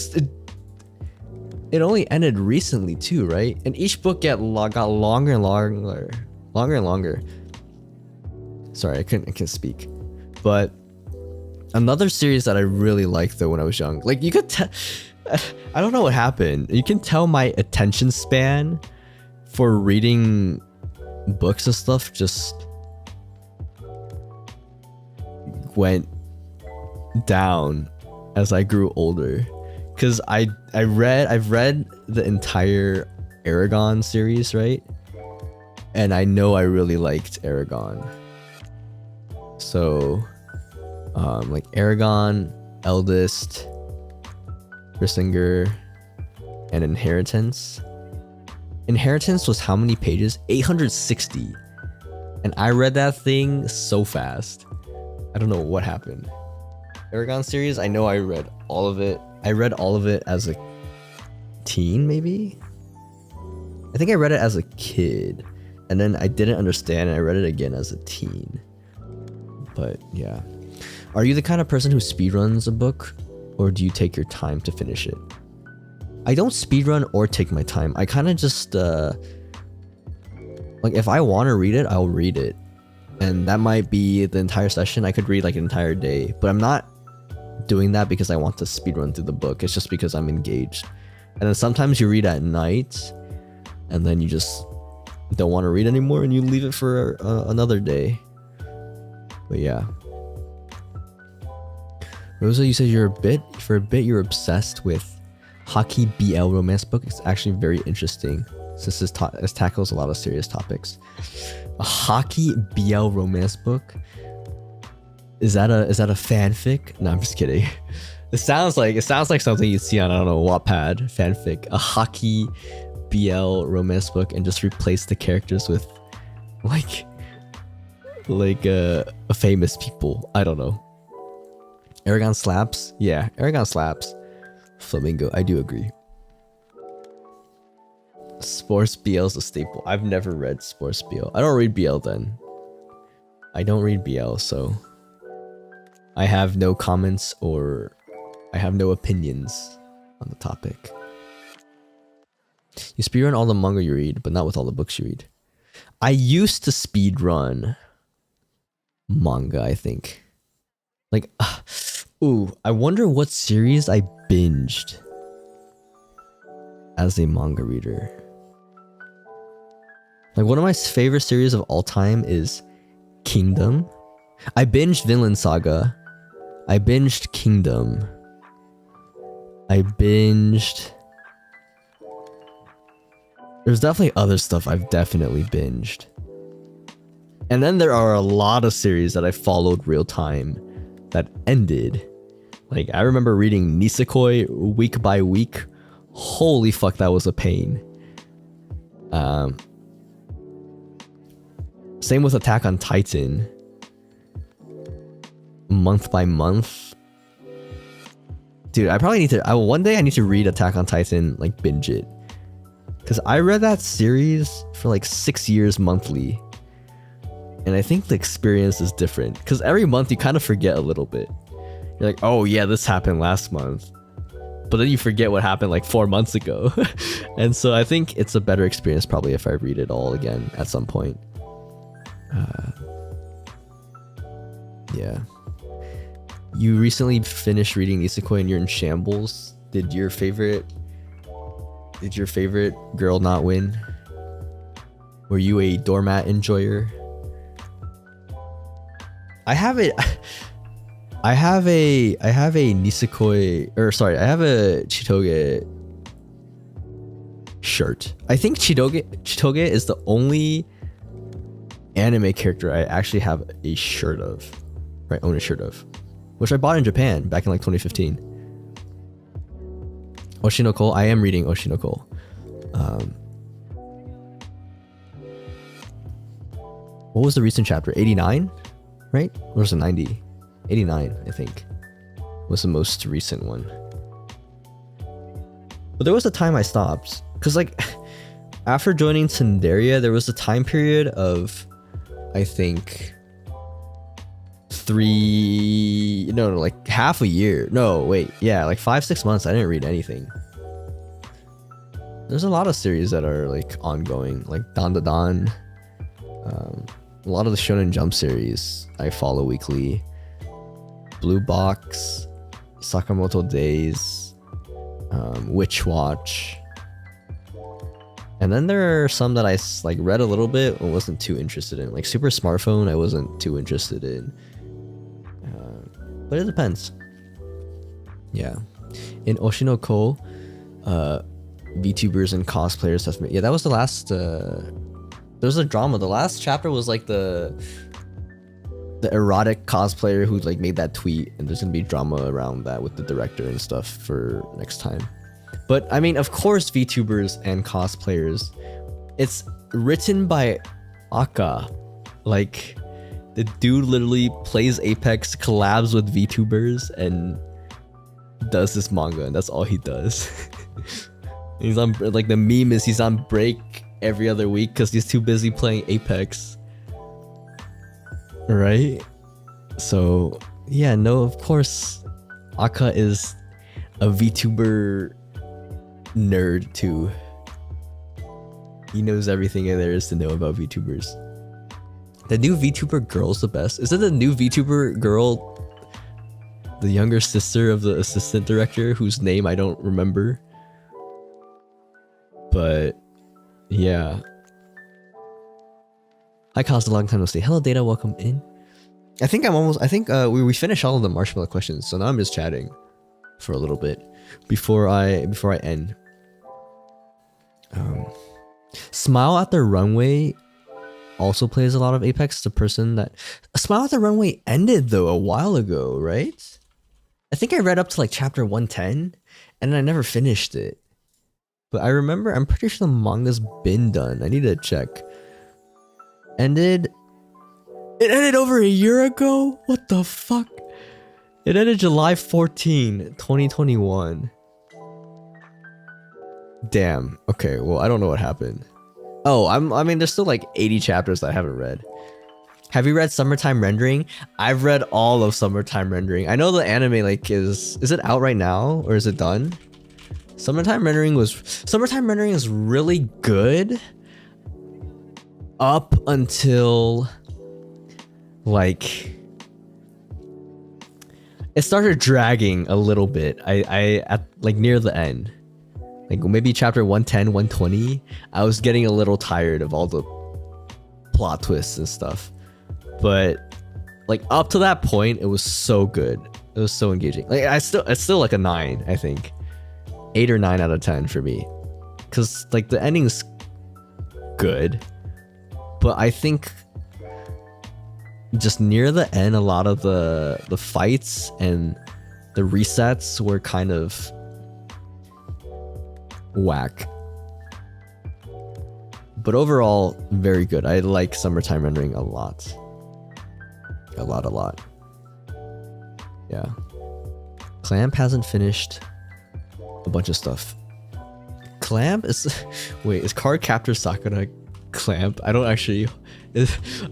only ended recently too, right? And each book got longer and longer. Sorry, I can't speak. But another series that I really liked though when I was young, like you could tell, I don't know what happened. You can tell my attention span for reading books and stuff just went down as I grew older, because I've read the entire Aragon series, right? And I know I really liked Aragon. So like Aragon, Eldest, Grissinger, and Inheritance. Inheritance was how many pages? 860. And I read that thing so fast. I don't know what happened. Aragon series, I know I read all of it. I read all of it as a teen, maybe? I think I read it as a kid, and then I didn't understand and I read it again as a teen. But yeah. Are you the kind of person who speedruns a book, or do you take your time to finish it? I don't speedrun or take my time. I kind of just, like if I want to read it, I'll read it. And that might be the entire session. I could read like an entire day, but I'm not doing that because I want to speedrun through the book. It's just because I'm engaged. And then sometimes you read at night, and then you just don't want to read anymore and you leave it for another day. But yeah. Rosa, you said you're you're obsessed with hockey BL romance book. It's actually very interesting since this tackles a lot of serious topics. A hockey BL romance book? Is that a fanfic? No, I'm just kidding. It sounds like something you'd see on, I don't know, Wattpad fanfic. A hockey BL romance book, and just replace the characters with like famous people. I don't know. Aragon slaps? Yeah, Aragon slaps. Flamingo, I do agree. Sports BL is a staple. I've never read Sports BL. I don't read BL then. I don't read BL, so I have no comments or I have no opinions on the topic. You speedrun all the manga you read, but not with all the books you read. I used to speedrun manga, I think. Like, ooh, I wonder what series I binged as a manga reader. Like, one of my favorite series of all time is Kingdom. I binged Vinland Saga. I binged Kingdom. I binged... There's definitely other stuff I've definitely binged. And then there are a lot of series that I followed real time that ended. Like, I remember reading Nisekoi week by week. Holy fuck, that was a pain. Same with Attack on Titan. Month by month. Dude, I probably need to... one day I need to read Attack on Titan, like binge it. Because I read that series for like 6 years monthly. And I think the experience is different. Because every month you kind of forget a little bit. You're like, oh yeah, this happened last month. But then you forget what happened like 4 months ago. And so I think it's a better experience probably if I read it all again at some point. Yeah. You recently finished reading Isekai and you're in shambles. Did your favorite girl not win? Were you a doormat enjoyer? I have a Nisekoi, or sorry, I have a Chitoge shirt. I think Chitoge is the only anime character I actually have a shirt of, right? Own a shirt of, which I bought in Japan back in like 2015. Oshinoko, I am reading Oshinoko. What was the recent chapter? 89, right? Or was it 90? 89, I think, was the most recent one. But there was a time I stopped, because like after joining Tsunderia, there was a time period of, I think, like half a year. No, wait, yeah, like 5-6 months I didn't read anything. There's a lot of series that are like ongoing, like Dan Da Dan. A lot of the Shonen Jump series I follow weekly. Blue Box, Sakamoto Days, Witch Watch. And then there are some that I like read a little bit and wasn't too interested in. Like Super Smartphone, I wasn't too interested in. But it depends. Yeah. In Oshinoko, VTubers and cosplayers have made... Yeah, that was the last... There's a drama. The last chapter was like the erotic cosplayer who like made that tweet, and there's gonna be drama around that with the director and stuff for next time. But I mean, of course, VTubers and cosplayers, it's written by Aka. Like, the dude literally plays Apex, collabs with VTubers, and does this manga, and that's all he does. He's on, like, the meme is he's on break every other week because he's too busy playing Apex. Right? So, yeah, no, of course, Aka is a VTuber nerd too. He knows everything there is to know about VTubers. The new VTuber girl's the best. Is it the new VTuber girl, the younger sister of the assistant director whose name I don't remember? But Yeah. Hi, Cos, a long time no see. Hello, Data. Welcome in. I think we finished all of the marshmallow questions, so now I'm just chatting for a little bit before I end. Smile at the Runway also plays a lot of Apex. The person that Smile at the Runway ended though a while ago, right? I think I read up to like chapter 110 and I never finished it. But I remember, I'm pretty sure the manga's been done. I need to check. It ended over a year ago? What the fuck? It ended July 14, 2021. Damn. Okay, well, I don't know what happened. Oh, I mean, there's still like 80 chapters that I haven't read. Have you read Summertime Rendering? I've read all of Summertime Rendering. I know the anime like is it out right now or is it done? Summertime Rendering is really good up until like it started dragging a little bit. I at like near the end. Like maybe chapter 110, 120, I was getting a little tired of all the plot twists and stuff. But like up to that point, it was so good. It was so engaging. Like it's still like a 9, I think. 8 or 9 out of 10 for me. Cause like the ending's good. But I think just near the end, a lot of the fights and the resets were kind of whack. But overall, very good. I like Summertime Rendering a lot. A lot. Yeah. Clamp hasn't finished a bunch of stuff. Clamp is... Wait, is Card Captor Sakura Clamp? I don't actually...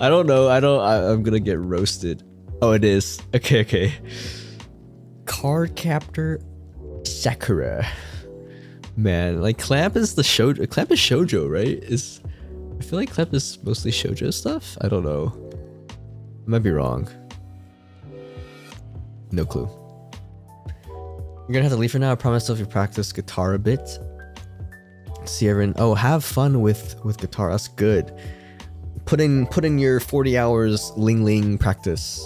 I don't know. I'm gonna get roasted. Oh, it is. Okay. Card Captor Sakura. Man, like Clamp is the shoujo. Clamp is shoujo, right? I feel like Clamp is mostly shoujo stuff. I don't know. I might be wrong. No clue. You're gonna have to leave for now. I promise if you practice guitar a bit. See everyone. Oh, have fun with guitar. That's good. Put in your 40 hours ling practice.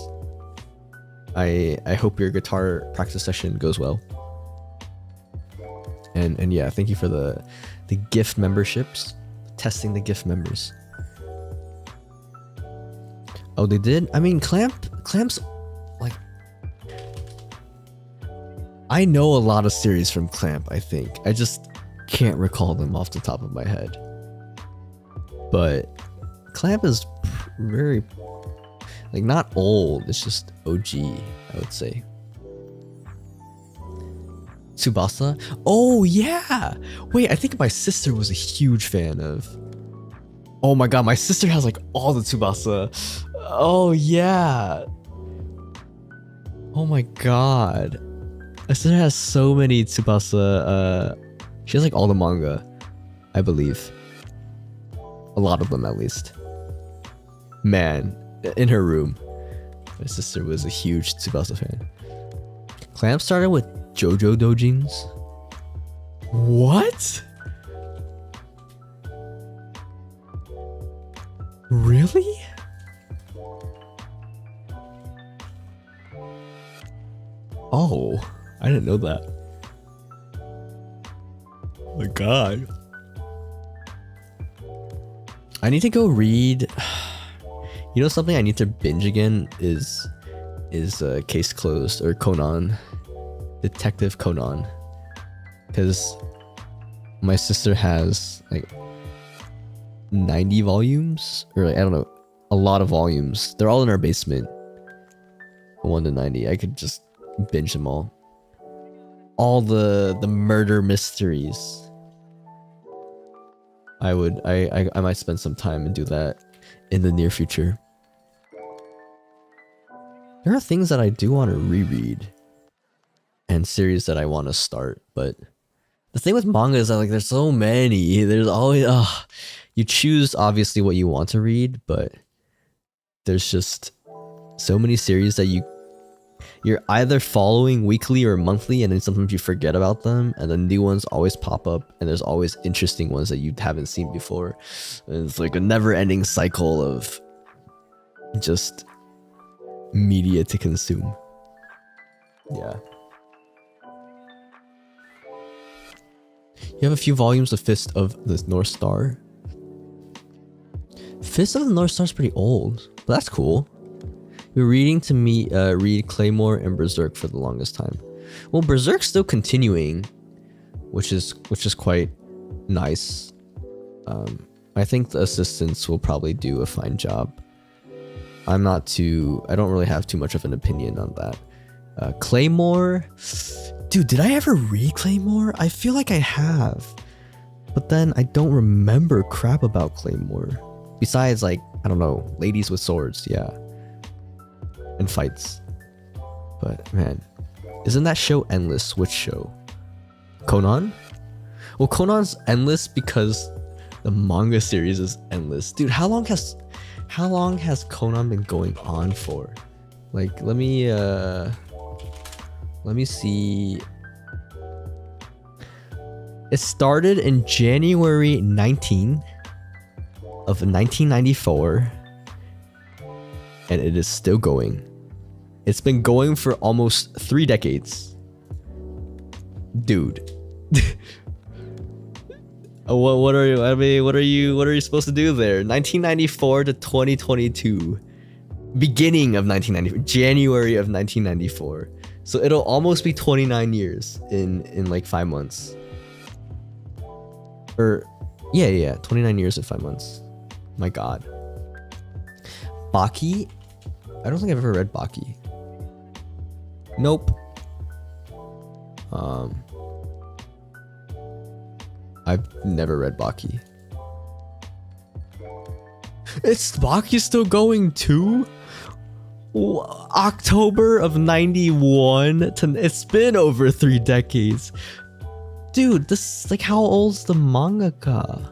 I hope your guitar practice session goes well. And yeah, thank you for the gift memberships. Testing the gift members. Oh, they did? I mean, Clamp's like... I know a lot of series from Clamp, I think. I just can't recall them off the top of my head. But Clamp is very... like, not old. It's just OG, I would say. Tsubasa? Oh, yeah! Wait, I think my sister was a huge fan of... Oh my god, my sister has like all the Tsubasa. Oh, yeah! Oh my god. My sister has so many Tsubasa. She has like all the manga, I believe. A lot of them, at least. Man, in her room. My sister was a huge Tsubasa fan. Clamp started with JoJo Dojins? What? Really? Oh, I didn't know that. Oh my god. I need to go read... You know something I need to binge again is Case Closed, or Conan. Detective Conan. Because my sister has like 90 volumes, or like, I don't know, a lot of volumes. They're all in our basement. 1 to 90. I could just binge them all. All the murder mysteries. I might spend some time and do that in the near future. There are things that I do want to reread and series that I want to start, but the thing with manga is that like there's so many. There's always you choose obviously what you want to read, but there's just so many series that you you're either following weekly or monthly, and then sometimes you forget about them, and then new ones always pop up, and there's always interesting ones that you haven't seen before. And it's like a never-ending cycle of just media to consume. Yeah. You have a few volumes of Fist of the North Star. Fist of the North Star is pretty old, but that's cool. You're reading to me, read Claymore and Berserk for the longest time. Well, Berserk's still continuing, which is quite nice. I think the assistants will probably do a fine job. I don't really have too much of an opinion on that. Claymore, dude, did I ever read Claymore? I feel like I have, but then I don't remember crap about Claymore. Besides, like, I don't know, ladies with swords, yeah. And fights. But man, isn't that show endless? Which show? Conan? Well, Conan's endless because the manga series is endless. Dude, how long has Conan been going on for? Like, let me see. It started in January 19 of 1994. And it is still going. It's been going for almost 3 decades. Dude. What are you supposed to do there? 1994 to 2022. Beginning of 1994. January of 1994. So it'll almost be 29 years in like 5 months. Or yeah, 29 years in 5 months. My god. Baki? I don't think I've ever read Baki. Nope. I've never read Baki. Baki's still going too? October of 91 to it's been over 3 decades. Dude, this is like, how old's the mangaka?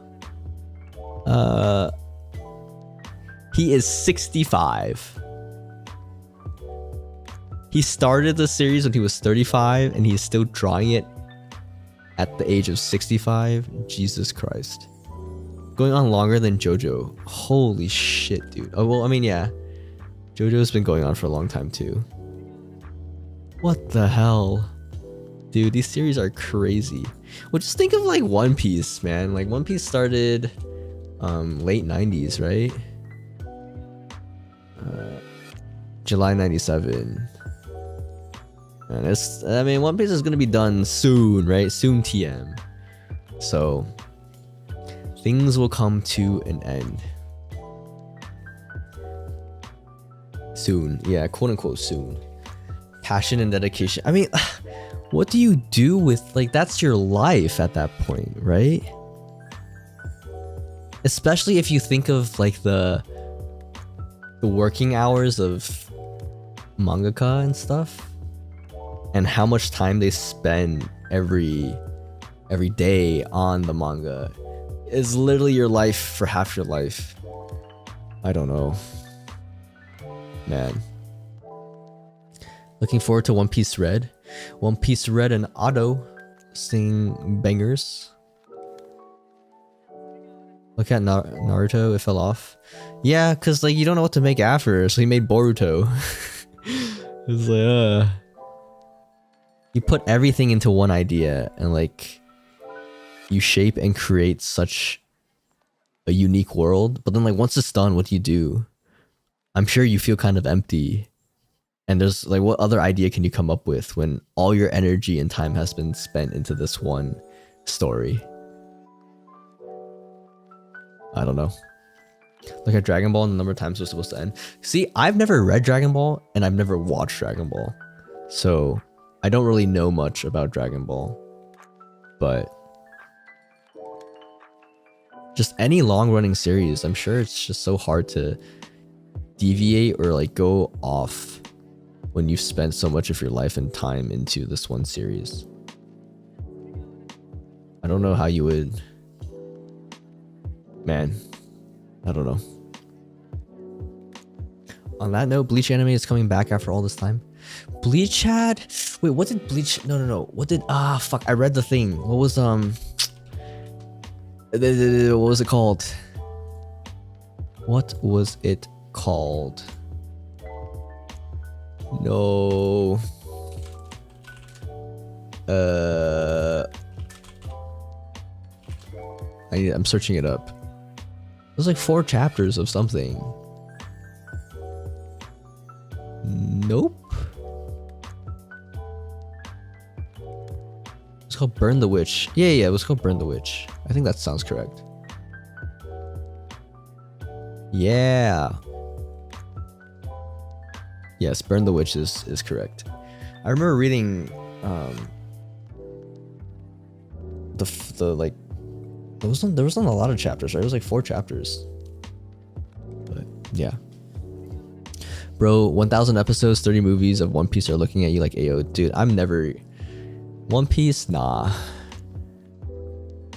He is 65. He started the series when he was 35, and he's still drawing it at the age of 65. Jesus Christ. Going on longer than JoJo. Holy shit, dude. Oh, well, I mean, yeah. JoJo's been going on for a long time, too. What the hell? Dude, these series are crazy. Well, just think of, like, One Piece, man. Like, One Piece started late 90s, right? July 97. And One Piece is gonna be done soon, right? Soon TM. So things will come to an end. Soon. Yeah, quote unquote soon. Passion and dedication. I mean, what do you do with, like, that's your life at that point, right? Especially if you think of, like, the working hours of mangaka and stuff, and how much time they spend every day on the manga is literally your life for half your life. I don't know, man. Looking forward to One Piece Red. One Piece Red and Otto sing bangers. Look at Naruto, it fell off. Yeah, cause like you don't know what to make after, so he made Boruto. It's like, you put everything into one idea, and like you shape and create such a unique world. But then, like, once it's done, what do you do? I'm sure you feel kind of empty. And there's like, what other idea can you come up with when all your energy and time has been spent into this one story? I don't know. Look at Dragon Ball and the number of times it was supposed to end. See, I've never read Dragon Ball and I've never watched Dragon Ball. So I don't really know much about Dragon Ball. But just any long running series, I'm sure it's just so hard to deviate or like go off when you've spent so much of your life and time into this one series. I don't know how you would... Man, I don't know. On that note, Bleach anime is coming back after all this time. Bleach had. Wait, what did Bleach? No. What did? Fuck. I read the thing. What was What was it called? What was it called? No. I'm searching it up. There's like 4 chapters of something. Nope. It's called Burn the Witch. Yeah, it was called Burn the Witch. I think that sounds correct. Yeah. Yes, Burn the Witch is correct. I remember reading the like there wasn't a lot of chapters, right? It was like 4 chapters. But yeah. Bro, 1,000 episodes, 30 movies of One Piece are looking at you like, ayo, dude, I'm never One Piece, nah.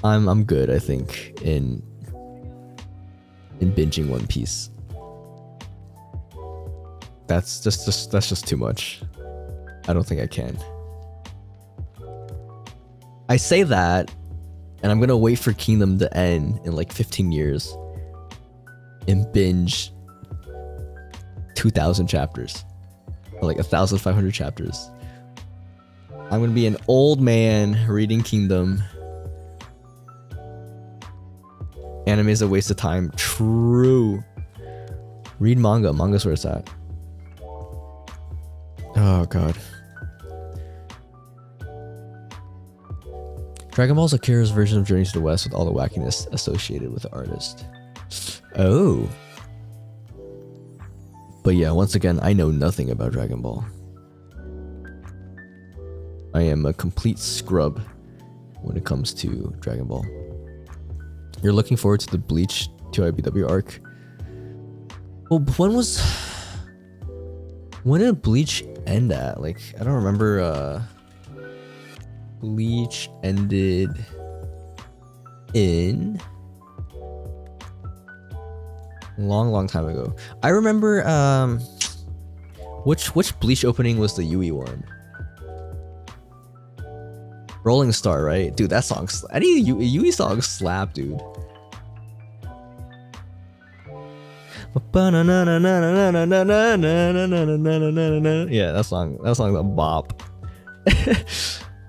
I'm good, I think, in binging One Piece. That's just too much. I don't think I can. I say that, and I'm gonna wait for Kingdom to end in like 15 years and binge 2,000 chapters or like 1,500 chapters. I'm gonna be an old man reading Kingdom. Anime is a waste of time. True. Read manga. Manga's where it's at. Oh god. Dragon Ball is Akira's version of Journey to the West with all the wackiness associated with the artist. Oh. But yeah, once again, I know nothing about Dragon Ball. I am a complete scrub when it comes to Dragon Ball. You're looking forward to the Bleach 2IBW arc? Well, when did Bleach end at? Like, I don't remember. Bleach ended in long time ago. I remember which Bleach opening was the Yui one? Rolling Star, right? Dude, that song, any Yui song slap, dude. Yeah, that song's a bop.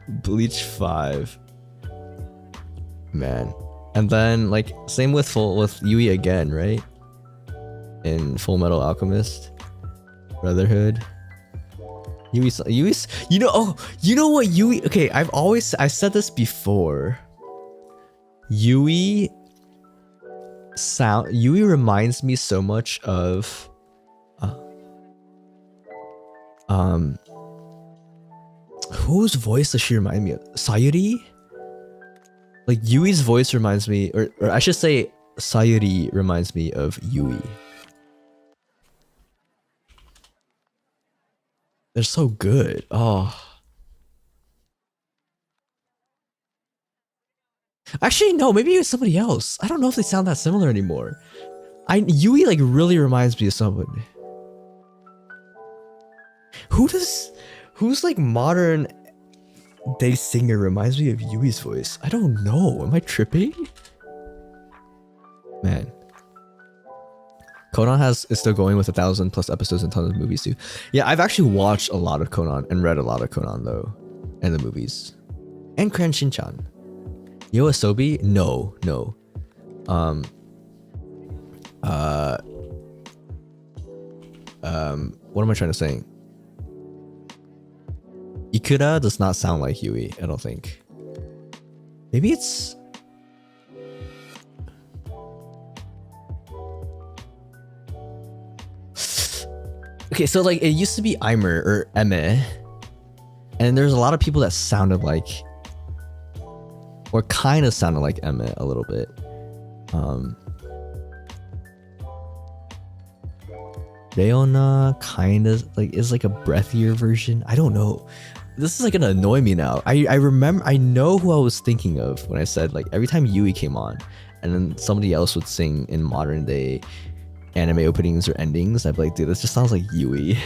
Bleach 5. Man. And then like same with Yui again, right? In Full Metal Alchemist Brotherhood. Yui's, you know what Yui, okay, I've said this before. Yui reminds me so much of whose voice does she remind me of? Sayuri? Like Yui's voice reminds me, or I should say Sayuri reminds me of Yui. They're so good. Oh. Actually, no, maybe it's somebody else. I don't know if they sound that similar anymore. Yui like really reminds me of somebody. Who's like modern day singer reminds me of Yui's voice? I don't know. Am I tripping? Man. Conan is still going with 1,000+ episodes and tons of movies too. Yeah, I've actually watched a lot of Conan and read a lot of Conan though, and the movies, and Cran Shin-chan. Yoasobi? No. What am I trying to say? Ikura does not sound like Yui, I don't think. Maybe it's... Okay, so like it used to be Aimer or Eme, and there's a lot of people that sounded like, or kind of sounded like Eme a little bit. Leona kind of like is like a breathier version. I don't know. This is like gonna annoy me now. I know who I was thinking of when I said like every time Yui came on, and then somebody else would sing in modern day anime openings or endings, I'd be like, dude, this just sounds like Yui.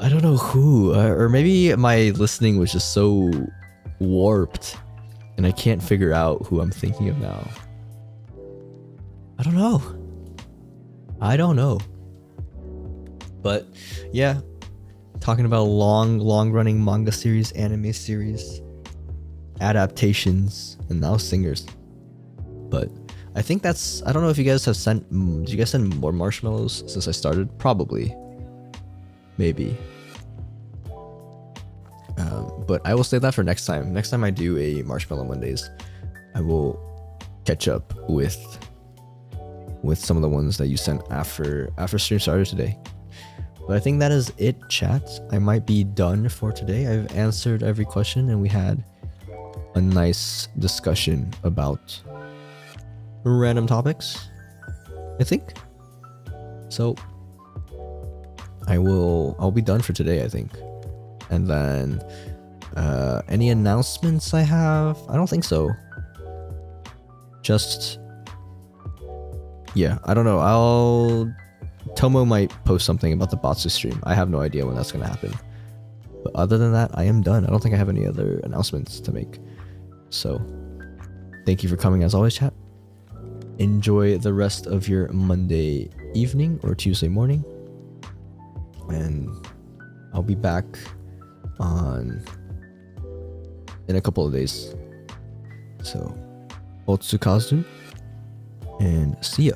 I don't know who, or maybe my listening was just so warped and I can't figure out who I'm thinking of now. I don't know. I don't know. But yeah, talking about long running manga series, anime series, adaptations, and now singers. But I think that's, I don't know if you guys have sent, did you guys send more marshmallows since I started? Probably. Maybe. But I will save that for next time. Next time I do a Marshmallow Mondays, I will catch up with some of the ones that you sent after stream started today. But I think that is it, chat. I might be done for today. I've answered every question and we had a nice discussion about random topics, I think. So I'll be done for today, I think. And then any announcements I have? I don't think so. Just, yeah, I don't know. Tomo might post something about the Batsu stream. I have no idea when that's going to happen. But other than that, I am done. I don't think I have any other announcements to make. So, thank you for coming as always, chat. Enjoy the rest of your Monday evening or Tuesday morning. And I'll be back in a couple of days. So, Otsukazu, and see ya.